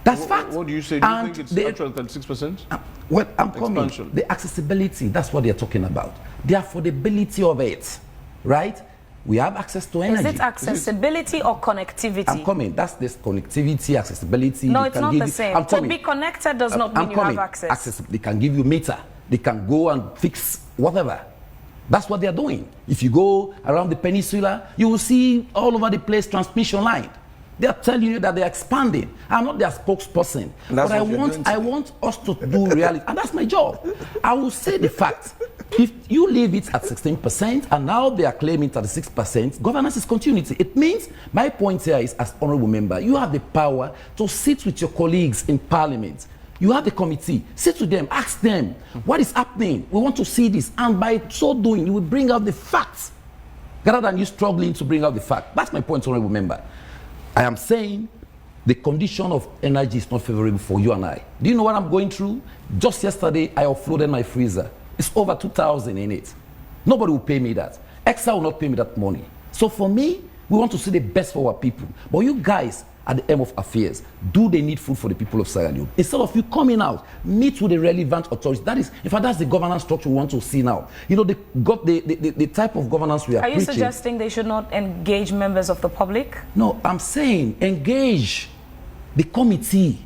That's fact. What do you say? Do you think it's actually 36%? Well, I'm coming. The accessibility, that's what they're talking about. The affordability of it, right? We have access to energy. Is it accessibility or connectivity? I'm coming. That's this connectivity, accessibility. No, it's not the same. To be connected does not mean you have access. They can give you meter. They can go and fix whatever. That's what they're doing. If you go around the peninsula, you will see all over the place transmission line. They are telling you that they are expanding. I'm not their spokesperson, but I want us to do reality, and that's my job. I will say the fact. If you leave it at 16%, and now they are claiming 36%, governance is continuity. It means, my point here is, as honorable member, you have the power to sit with your colleagues in Parliament. You have the committee. Sit with them, ask them, what is happening? We want to see this, and by so doing, you will bring out the facts, rather than you struggling to bring out the fact. That's my point, honorable member. I am saying the condition of energy is not favorable for you and I. Do you know what I'm going through? Just yesterday, I offloaded my freezer. It's over 2,000 in it. Nobody will pay me that. EXA will not pay me that money. So for me, we want to see the best for our people. But you guys, at the end of affairs, do they need food for the people of Sierra Leone? Instead of you coming out, meet with the relevant authorities. That is, in fact, that's the governance structure we want to see now. You know, the type of governance we are preaching. Are you suggesting they should not engage members of the public? No, I'm saying engage the committee.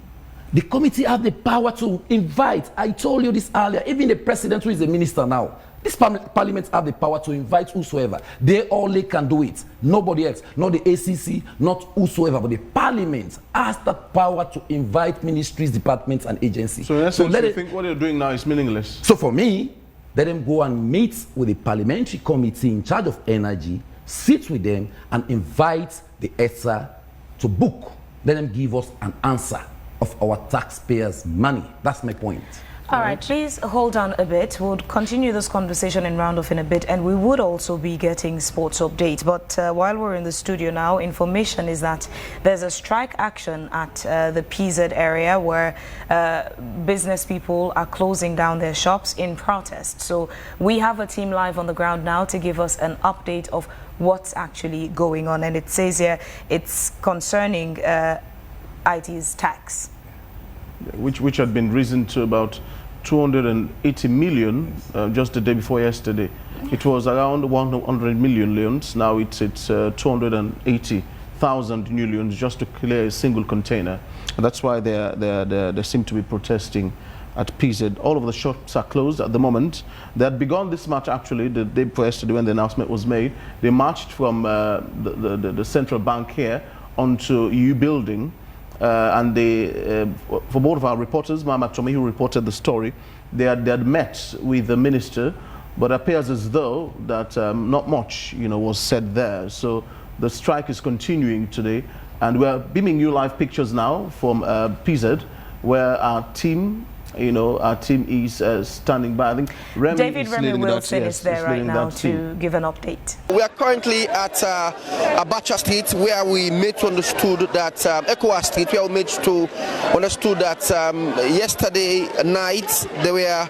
The committee have the power to invite. I told you this earlier. Even the president, who is a minister now, These parliaments have the power to invite whosoever. They only can do it. Nobody else. Not the ACC, not whosoever, but the parliament has the power to invite ministries, departments, and agencies. So in essence, you think what you're doing now is meaningless? So for me, let them go and meet with the parliamentary committee in charge of energy, sit with them, and invite the ETSA to book. Let them give us an answer of our taxpayers' money. That's my point. All right, please hold on a bit. We'll continue this conversation in round off in a bit, and we would also be getting sports updates. But while we're in the studio now, information is that there's a strike action at the PZ area where business people are closing down their shops in protest. So we have a team live on the ground now to give us an update of what's actually going on. And it says here it's concerning IT's tax. Which had been risen to about 280 million just the day before yesterday. It was around 100 million leones. Now it's 280,000 new leones just to clear a single container. And that's why they seem to be protesting at PZ. All of the shops are closed at the moment. They had begun this march actually the day before yesterday when the announcement was made. They marched from the central bank here onto U building. And they, for both of our reporters, Mama Tomi, who reported the story, they had met with the minister, but it appears as though that not much, was said there. So the strike is continuing today, and we're beaming you live pictures now from PZ, where our team, is standing by. I think David Remy Wilson is there right now to give an update. We are currently at Abacha Street, where we made to understood that ECOWAS Street, where we made to understood that yesterday night there were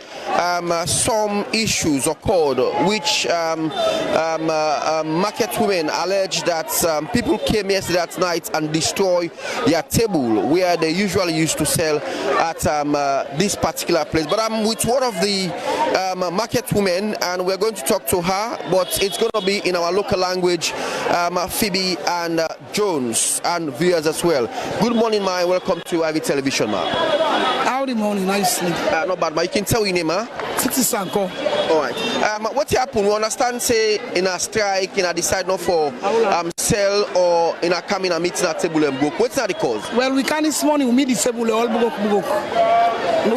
some issues occurred, which market women alleged that people came yesterday at night and destroyed their table where they usually used to sell at this particular place. But I'm with one of the market women, and we're going to talk to her, but it's going to be in our local language, Phoebe and Jones, and viewers as well. Good morning, ma. Welcome to Ivy Television, ma. Howdy morning, nicely. Not bad, ma. You can tell your name, ma. Titi Sanko. All right. What happened? We understand, say, in a strike, in a decide not for sell or in a come in a meeting at table and book. What's that the cause? Well, we can't this morning, we meet the table all book.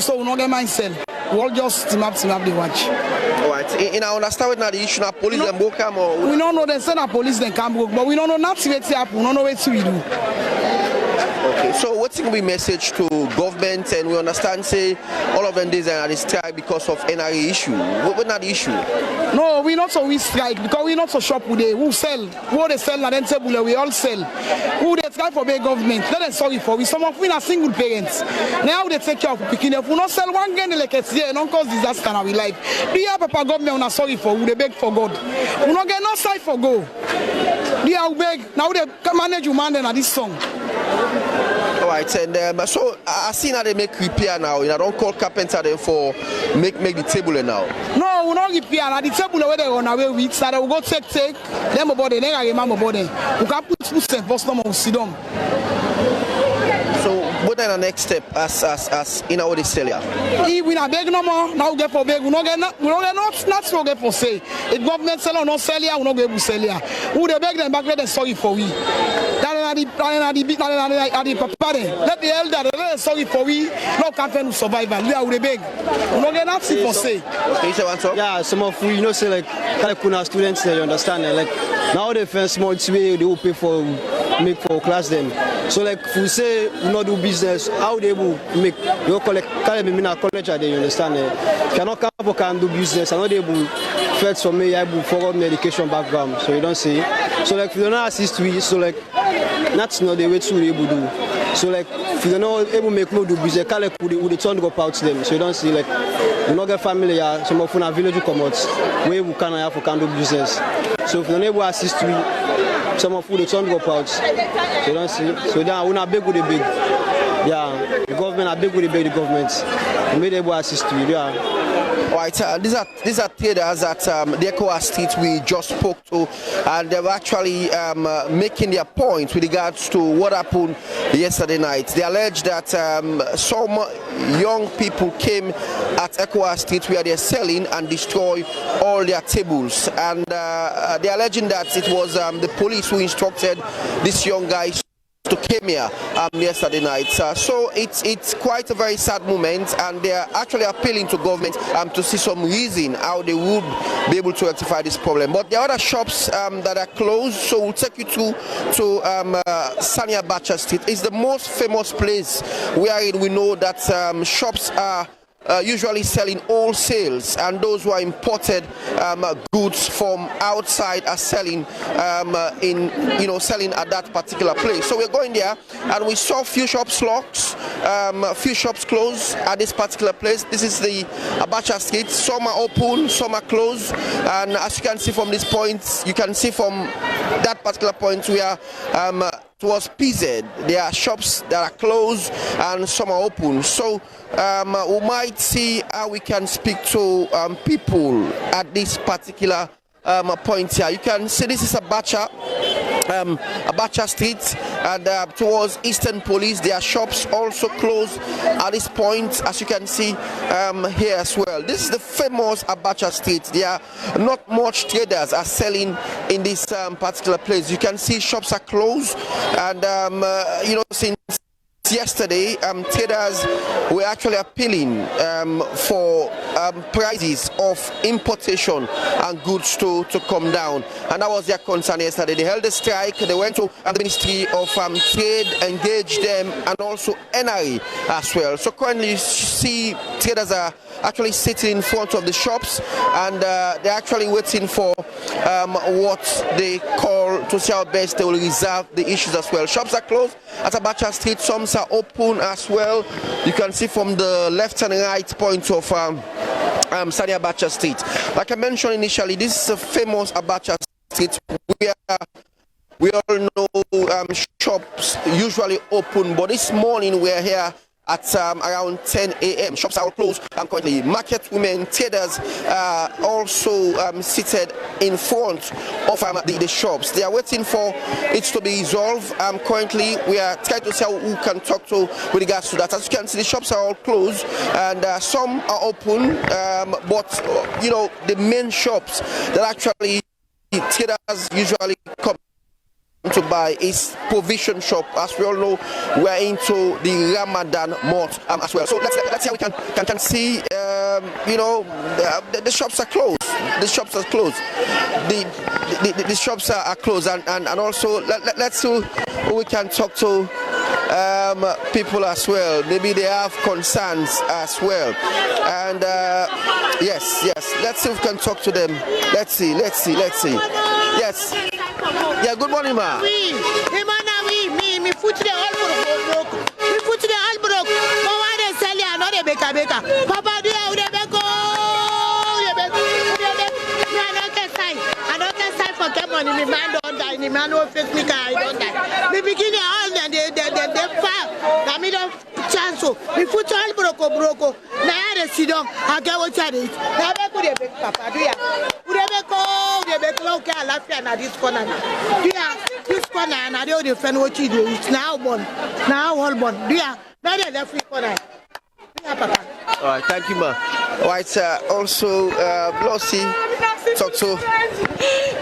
So we not get mine sell. We all just team up the watch. All right. In I understand now the issue of police and book come or we don't know they send a police then come book, but we don't know nothing what happen. We don't know what we do. Okay, so what's going to be message to government? And we understand, say, all of them days are strike because of NRA issue. What's not the issue? No, we not so we strike because we not so shop with they who sell. Who they sell and then table we all sell. Who they strike for big government? Let them sorry for we. Some of we are single parents. Now they take care of picking up. We not sell one game like it's here. Don't cause disaster in our life. Do you have a government we not sorry for? Who they beg for God? We not get no side for go. They are beg. Now they manage you man at this song. All right, and so I see now they make repair now. You know, don't call carpenter them for make the table now. No, we not repair. Now the table where they run away with, so they will go take. Them about them, they are remember about them. We can put first number we sit down. So what are the next step as in our sell here? If we not beg no more, now we get for beg. We not get not so get for say. If government sell or not sell here, we not get to sell here. Who they beg them back let them sorry for we. Let the elder let sorry for we. No can survival. We are the beg. We not get nothing for say. Yeah, some of we say like Kalekuna students they understand like now they first small way they will pay for make for class them. So like if we say we not do business, how they will make you collect college they understand cannot come can do business and not able first for me able forward my education background. So you don't see. So like if you don't assist we so like that's not the way to able do. So like if you don't able make no do business, collect would turn go out to them. So you don't see like we not get family some of our village come out where we can have for can do business. So if you don't able assist we some of the turn go out. So you don't see. So then we not big with the big. Yeah, the government are big with the big government. We made able assist we. Yeah. Right, these are traders at the ECOWAS street we just spoke to, and they were actually making their point with regards to what happened yesterday night. They allege that some young people came at ECOWAS street where they're selling and destroy all their tables, and they're alleging that it was the police who instructed these young guys to came here yesterday night. So it's quite a very sad moment, and they are actually appealing to government to see some reason how they would be able to rectify this problem. But there are other shops that are closed, so we'll take you to Sani Abacha Street. It's the most famous place where we know that shops are usually selling wholesales, and those who are imported goods from outside are selling selling at that particular place. So we're going there, and we saw few shops locked, few shops closed at this particular place. This is the Abacha Street. Some are open, some are closed, and as you can see from this point, you can see from that particular point where towards PZ, there are shops that are closed and some are open. So we might see how we can speak to people at this particular point here. You can see this is Abacha Street, and towards Eastern Police, there are shops also closed at this point, as you can see here as well. This is the famous Abacha Street. There are not much traders are selling in this particular place. You can see shops are closed, and since yesterday, traders were actually appealing for prices of importation and goods to come down, and that was their concern yesterday. They held a strike. They went to the Ministry of Trade, engaged them, and also NRA as well. So currently you see traders are actually sitting in front of the shops, and they're actually waiting for what they call, to see how best they will resolve the issues as well. Shops are closed at Abacha Street, some are open as well. You can see from the left and right point of Sani Abacha Street. Like I mentioned initially, this is a famous Abacha Street where we all know shops usually open, but this morning we're here at around 10 a.m. Shops are closed currently. Market women, traders also seated in front of the shops. They are waiting for it to be resolved. Currently, we are trying to see who can talk to with regards to that. As you can see, the shops are all closed, and some are open, but the main shops that actually traders usually come to buy is provision shop. As we all know, we're into the Ramadan month as well. So let's see how we can see. The shops are closed. The shops are closed. The shops are closed, and also let's see who we can talk to. People as well. Maybe they have concerns as well. And yes. Let's see if we can talk to them. Let's see. Yes. Yeah, good morning, ma. Oui, me foot the all broke. Me foot the all broke. No one is selling another beka. Papa, do you beko? I don't get sign for come on. Me man don't die. Me man don't face me. I don't die. Me begin all the fire. I me don't chance. Me foot all broke. Now I sit down. I get what I did. Now I put the papa. Do you? Okay, I love you. Now this corner. This corner, and I don't defend what you do. It's now born. Now all born. Do you? Now they left corner. Papa. All right, thank you, ma. All right, also, Blossy, talk to.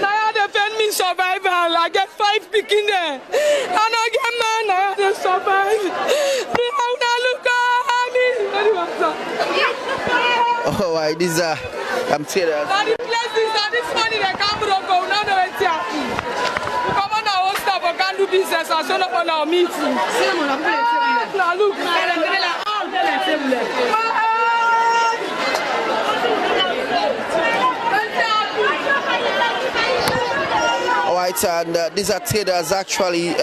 Now they defend me survival. I get 5 picking there. I don't get man. I have to survive. All right, these are traders. This money they can't go now. Come on, now stop. I can't do business. I show up on our meeting. Now look. Right, and these are traders actually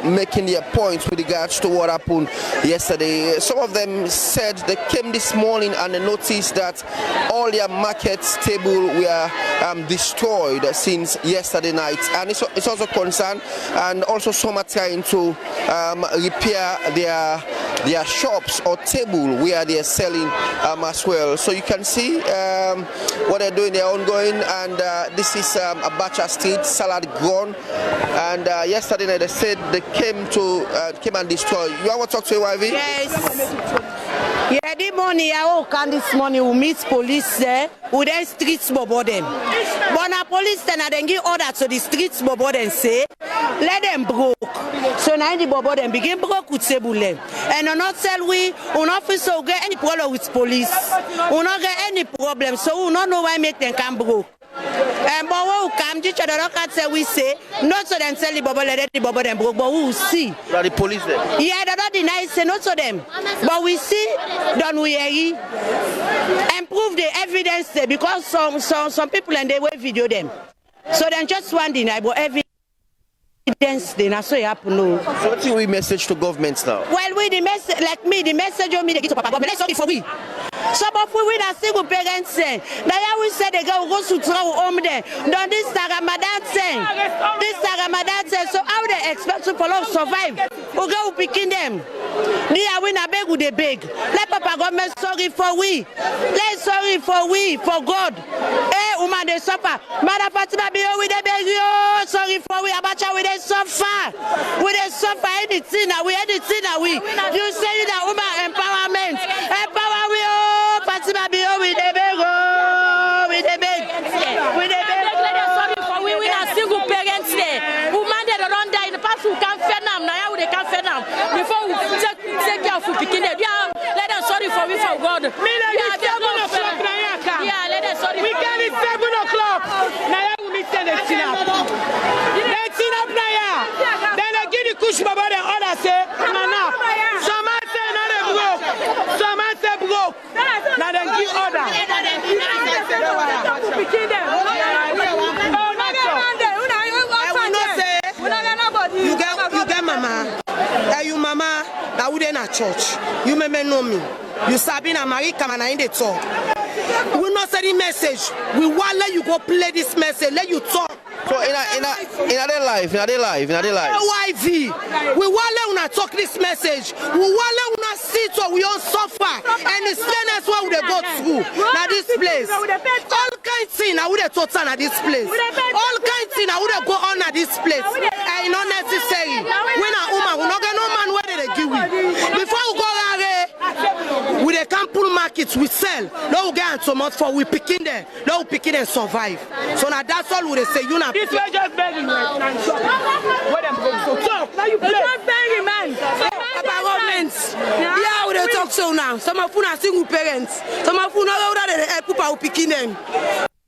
making their points with regards to what happened yesterday. Some of them said they came this morning and they noticed that all their market table were destroyed since yesterday night, and it's also concerned, and also some are trying to repair their shops or table where they are selling as well. So you can see what they're doing, they're ongoing, and this is Abacha Street, salad gone. And yesterday night they said they came and destroy. You want to talk to AYV? Yes. Yeah, the morning I come this morning we meet police there, we then streets bobo them. But now police then give order to the streets bobo them say, let them broke. So now the bobo them begin broke with table. And not tell we not feel so get any problem with police. We not get any problem, so we not know why make them come broke. And but we come to the rocket say we say not so them tell the bubble let the bubble them broke, but we will see. Are the police there? Yeah, they don't deny say not to them, but we see don't we and prove the evidence there because some people and they will video them, so then just one deny but evidence they not so happen no. So what do we message to governments now? Well, we the message like me the message on me they give to Papa government. Let's sorry for we. Some of we a single parents say. Now we say they go to throw home there. Don't this Ramadan say. This Ramadan say. So how they expect to follow survive? We go picking them. They are win a beg with the beg. Let Papa government sorry for we. Let's sorry for we for God. Eh, woman they suffer. Mother Fatima be with the beg. Oh, sorry for we. Abacha we they suffer. We they suffer anything. We anything. We. You say that woman empowerment. Empower we. Fatima be with the beg, with the beg, with the beg. Sorry for we are single parents there. Who mandate around there in the past who can't fair now. Now they can't fair now. Before we take care of picking them. Yeah, let them sorry for we for God. Yeah, let them sorry. We can be 7 o'clock. Now we meet the tina. The tina prayer. Then I give the kush baba the order say, Nana. Some say not a broke. Some say broke. Now then give order. You get mama. You mama that wouldn't at church. You may know me. You Sabina Marie Kamana in the talk. We not send the message. We want let you go play this message. Let you talk. So in their life. YV. We want let una talk this message. We want let una see so we all suffer. And the stainless what we go through. Now this place. All kinds of things I would have taught at this place. All kinds of things I would have go on at this place. And not necessary. When a woman, we not get no man where they give we. Before we go there, with the Campbell markets we sell. No we get so much for we picking there. No we picking and survive. So now that's all we say. You know. This way just begging. Where them go so talk. Now you play. Just begging man. Papa governments. Yeah, we dey talk so now. Some of you are single parents. Some of you know that they help people picking them.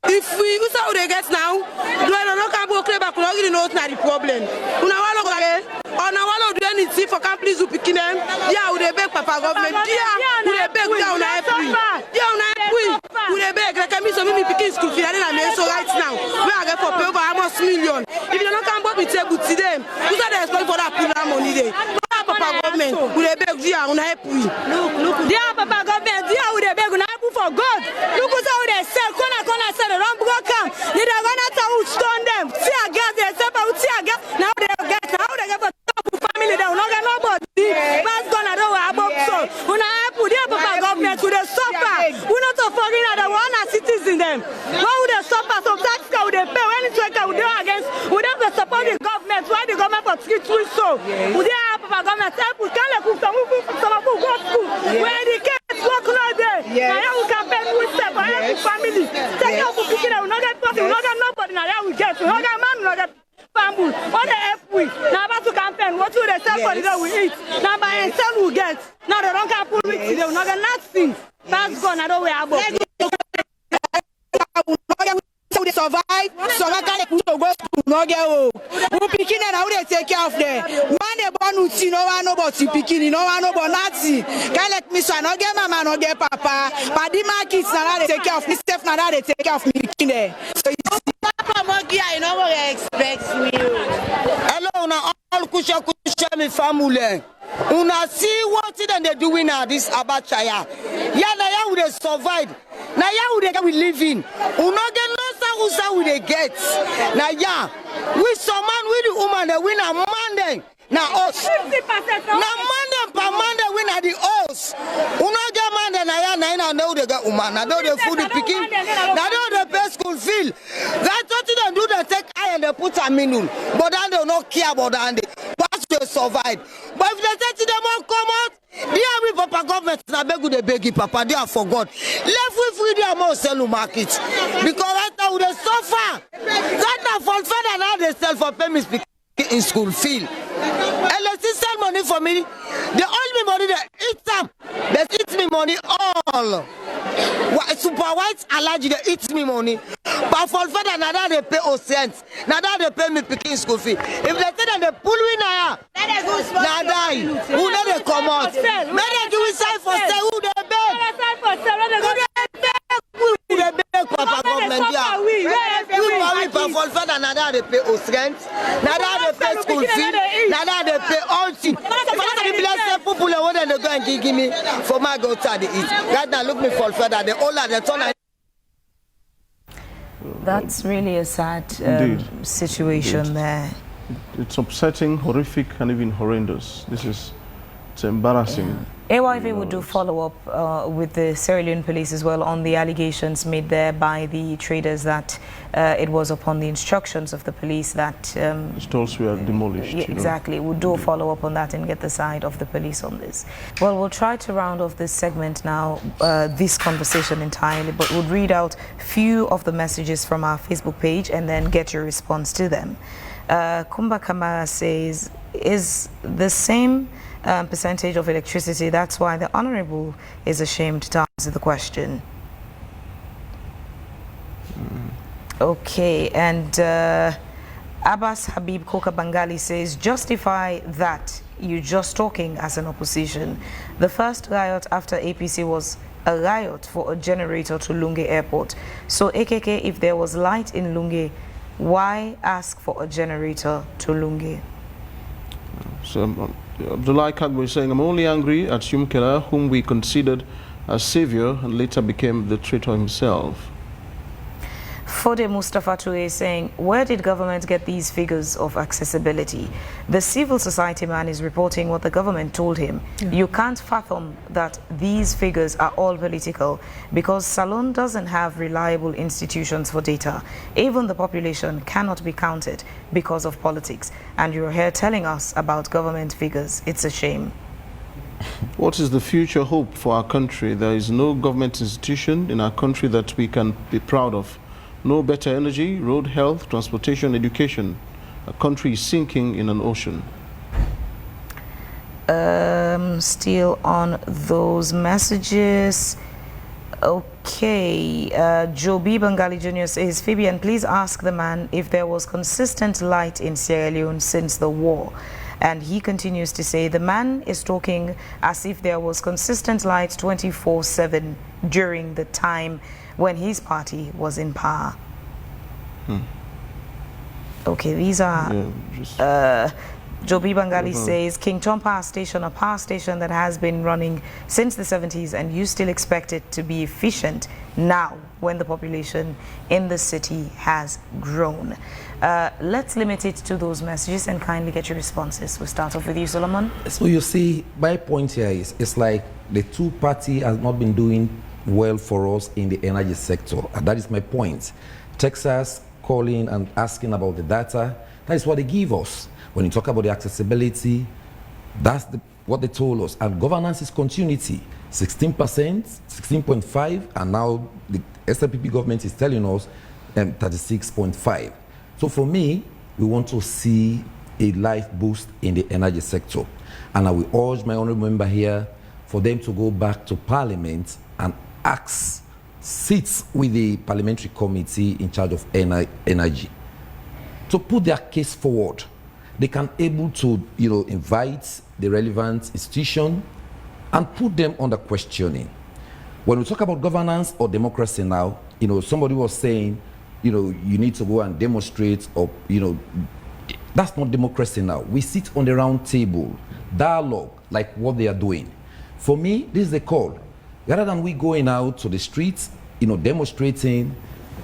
If we how they get now, do I not can go clear back? We don't know the problem. Una walo go there. Ona walo do anything for can please picking them. Yeah, we dey beg Papa government. Yeah, we dey beg down na help we. Yeah, una help we. We dey beg like me so me picking school fee. I dey so right now. We are get for pay over almost million. If you don't come back with table to them, who are they expect for that program money there? Papa government, we dey beg dia una help we. Look. Dia Papa government, dia we dey beg una help for God. Look how they sell corner sell the wrong block am. They dey gonna tell who stone them. See a gas they sell out see a gas. Now they get for family they no get nobody. Pass gonna do about so. Una help dia Papa government we dey suffer. We not to foreigner the one as citizen them. Why would they suffer some tax we dey pay when it's we dey against we don't support the government. Why the government for treat we so? We dey help Papa government help we can let some go school. Where the kids work no day. Now we can pay we step for every family. Take out for picking we not get person, we not get nobody now we get. We not get man, we not get family. What the help we? Now about to campaign, what do they sell for the day we eat? Now by and sell we get. Now they don't can pull with today, we not get nothing. That's gone, I don't wear about. Survive, so I can't put to go school, no get home. Who picking and how they take care of them? Man, they born with see no one about you picking, no one about nothing. Can't let me so no get mama, no get papa. But the markets now they take care of me, Steph now they take care of me picking there. So you see, Papa Monkey, I know what they expect me. Hello, now all kusha me family. Una see what they doing now this Abacha ya. Yeah, now how they survive. Now how they we live in. Una get no they get. Now yeah, we some man with the woman that win a Monday. Now us. 50%. Now Monday per Monday win at the house. Uno get man and I know they got woman. I know the food is picking. I know the best school feel. That's what they do. They take eye and they put a minul. But then they don't care about that. But they survive. But if they say to them all come out, they are Papa government. I beg you, they beg you, Papa. They are for God. Left with free their more sell market. Because right now they suffer. That now for father now they sell for payments in school feel. And let's sell money for me. They owe me money, they eat them. They eat me money all. Super white allergy, they eat me money. But for father, now they pay 0 cents. Now they pay me picking school fee. If they say that they pull me now, now die. Who know they come out? May they do it side for sale, who they beg? Who they beg, Papa government? We worry, but for father, now they pay 0 cents. Now they pay school fee. Now they pay all things. People they go and give me for my go to the eat. Right now, look me for further. The older the turn. That's really a sad situation there. It's upsetting, horrific, and even horrendous. It's embarrassing. AYV would do follow-up with the Sierra Leone police as well on the allegations made there by the traders that it was upon the instructions of the police that stalls were demolished. Yeah, exactly. We'll do a follow-up on that and get the side of the police on this. Well, we'll try to round off this segment now, this conversation entirely, but we'll read out a few of the messages from our Facebook page and then get your response to them. Kumba Kamara says, is the same percentage of electricity, that's why the Honorable is ashamed to answer the question. Okay, and Abbas Habib Koka Bangali says, justify that you're just talking as an opposition. The first riot after APC was a riot for a generator to Lunge Airport. So AKK, if there was light in Lunge, why ask for a generator to Lunge? So Abdullah Kagbo is saying, I'm only angry at Yumkela, whom we considered a savior and later became the traitor himself. Fode Mustafa Toure is saying, where did government get these figures of accessibility? The civil society man is reporting what the government told him. Yeah. You can't fathom that these figures are all political because Salon doesn't have reliable institutions for data. Even the population cannot be counted because of politics. And you're here telling us about government figures. It's a shame. What is the future hope for our country? There is no government institution in our country that we can be proud of. No better energy, road health, transportation, education. A country is sinking in an ocean. Still on those messages. Okay. Joe B. Bengali Jr. says, Fabian, please ask the man if there was consistent light in Sierra Leone since the war. And he continues to say, the man is talking as if there was consistent light 24/7 during the time when his party was in power. Okay, these are Jobi Bangali says King Tom Power Station, a power station that has been running since the 70s, and you still expect it to be efficient now when the population in the city has grown. Let's limit it to those messages and kindly get your responses. We'll start off with you, Solomon. So you see, my point here is it's like the two party has not been doing well for us in the energy sector, and that is my point. Texas calling and asking about the data, that is what they give us. When you talk about the accessibility, that's what they told us. And governance is continuity, 16%, 16.5, and now the SLPP government is telling us 36.5. So for me, we want to see a life boost in the energy sector. And I will urge my honorable member here for them to go back to Parliament and ask seats with the parliamentary committee in charge of energy to put their case forward. They can able to, invite the relevant institution and put them under questioning. When we talk about governance or democracy now, somebody was saying, you need to go and demonstrate, or, that's not democracy now. We sit on the round table, dialogue, like what they are doing. For me, this is the call. Rather than we going out to the streets, demonstrating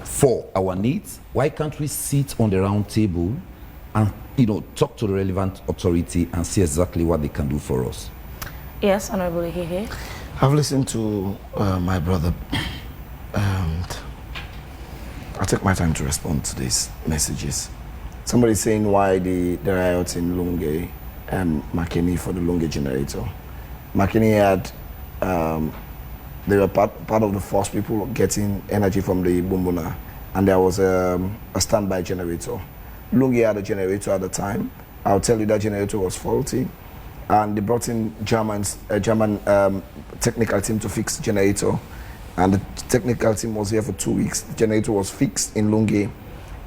for our needs, why can't we sit on the round table and, talk to the relevant authority and see exactly what they can do for us? Yes, Honorable AKK. I've listened to my brother, and I'll take my time to respond to these messages. Somebody saying why the riots in Lunge and Makeni for the Lunge generator. Makeni had, they were part of the first people getting energy from the Bumbuna, and there was a standby generator. Lunge had a generator at the time. I'll tell you that generator was faulty, and they brought in a German technical team to fix the generator, and the technical team was here for 2 weeks. The generator was fixed in Lunge,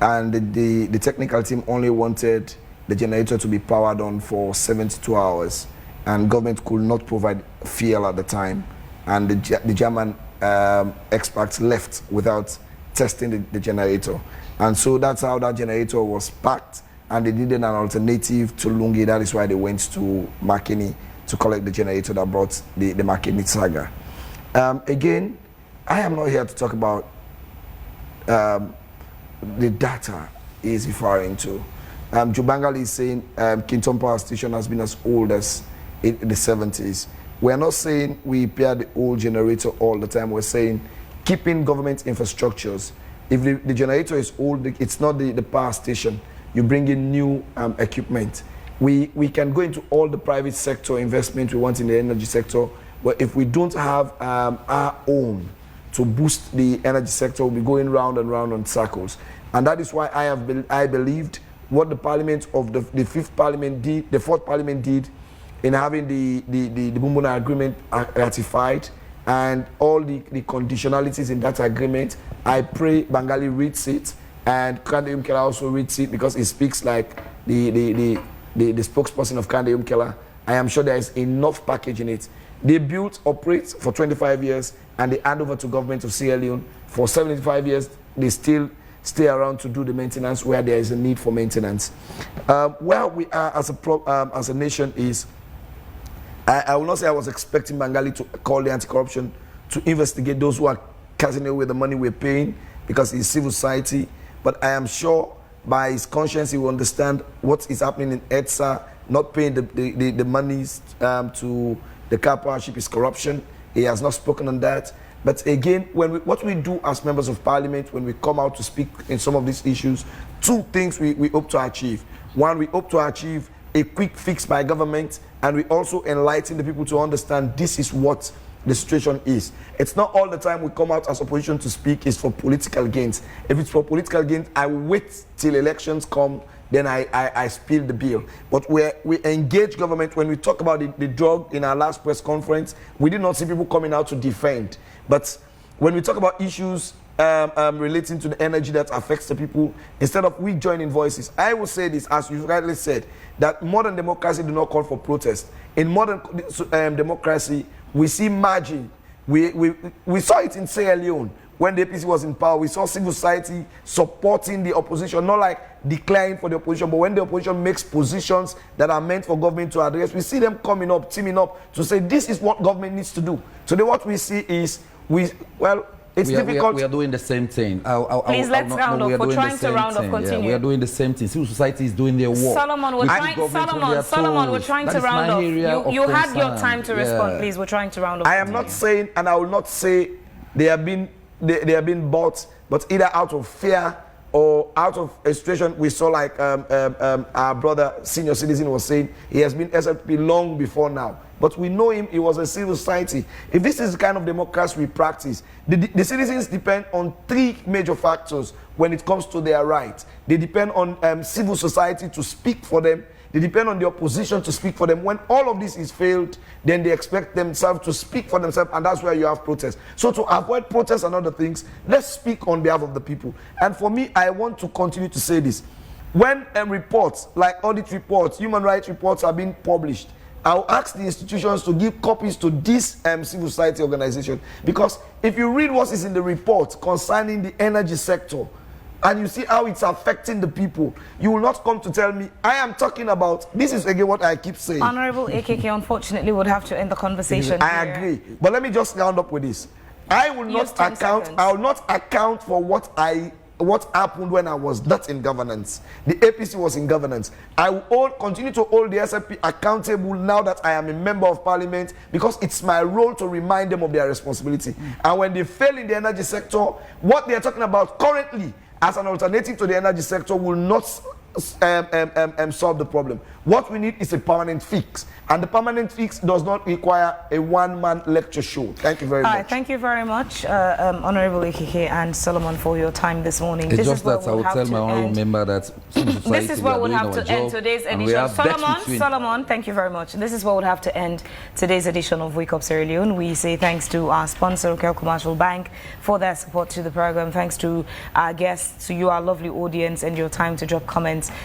and the technical team only wanted the generator to be powered on for 72 hours, and government could not provide fuel at the time, and the German experts left without testing the generator, and so that's how that generator was packed, and they needed an alternative to Lungi. That is why they went to Makeni to collect the generator that brought the Makeni saga. Again, I am not here to talk about the data he is referring to. Jubangali is saying Kinton Power Station has been as old as in the 70s. We are not saying we repair the old generator all the time. We're saying keeping government infrastructures. If the generator is old, it's not the power station. You bring in new equipment. We can go into all the private sector investment we want in the energy sector, but if we don't have our own to boost the energy sector, we'll be going round and round on circles. And that is why I believed what the Parliament of the 5th Parliament did, the 4th Parliament did, in having the Bumbuna Agreement ratified and all the conditionalities in that agreement. I pray Bangali reads it, and Kande Umkela also reads it, because it speaks like the spokesperson of Kande Umkela. I am sure there is enough package in it. They built, operate for 25 years, and they hand over to government of Sierra Leone. For 75 years, they still stay around to do the maintenance where there is a need for maintenance. Where we are as a nation is, I will not say I was expecting Bangali to call the anti-corruption to investigate those who are casting away the money we're paying, because it's civil society. But I am sure by his conscience he will understand what is happening in EDSA, not paying the monies to the Karpowership is corruption. He has not spoken on that. But again, what we do as members of parliament, when we come out to speak in some of these issues, two things we hope to achieve. One, we hope to achieve a quick fix by government, and we also enlighten the people to understand this is what the situation is. It's not all the time we come out as opposition to speak is for political gains. If it's for political gains, I will wait till elections come, then I spill the bill. But we engage government. When we talk about the drug in our last press conference, we did not see people coming out to defend. But when we talk about issues relating to the energy that affects the people, instead of we joining voices, I will say this, as you rightly said, that modern democracy do not call for protest. In modern democracy, we see margin. We saw it in Sierra Leone when the APC was in power. We saw civil society supporting the opposition, not like declaring for the opposition, but when the opposition makes positions that are meant for government to address, we see them coming up, teaming up to say this is what government needs to do. Today what we see is, it's difficult. We are doing the same thing. Please, let's round up. We're trying to round up. Continue. Yeah, we are doing the same thing. Civil society is doing their work. Solomon, we're trying to round up. You had your time to respond. Please, we're trying to round up. I am not saying, and I will not say they have been bought, but either out of fear or out of a situation we saw, like our brother, senior citizen, was saying, he has been SFP long before now. But we know him, he was a civil society. If this is the kind of democracy we practice, the citizens depend on three major factors when it comes to their rights. They depend on civil society to speak for them. They depend on the opposition to speak for them. When all of this is failed, then they expect themselves to speak for themselves, and that's where you have protests. So to avoid protests and other things, let's speak on behalf of the people. And for me, I want to continue to say this. When reports, like audit reports, human rights reports are being published, I'll ask the institutions to give copies to this civil society organization, because if you read what is in the report concerning the energy sector, and you see how it's affecting the people, you will not come to tell me. I am talking about, this is again what I keep saying. Honorable AKK, unfortunately, would have to end the conversation. I agree. But let me just round up with this. I will not account for what I what happened when I was not in governance. The APC was in governance. I will continue to hold the SFP accountable now that I am a member of parliament, because it's my role to remind them of their responsibility. And when they fail in the energy sector, what they are talking about currently as an alternative to the energy sector will not solve the problem. What we need is a permanent fix, and the permanent fix does not require a one-man lecture show. Thank you very much. Thank you very much, Honorable AKK and Solomon, for your time this morning. It's just that I will tell my honorable member that this is what would have to end today's edition. Solomon, thank you very much. This is what would have to end today's edition of Wake Up Sierra Leone. We say thanks to our sponsor, Kel Commercial Bank, for their support to the program. Thanks to our guests, to you, our lovely audience, and your time to drop comments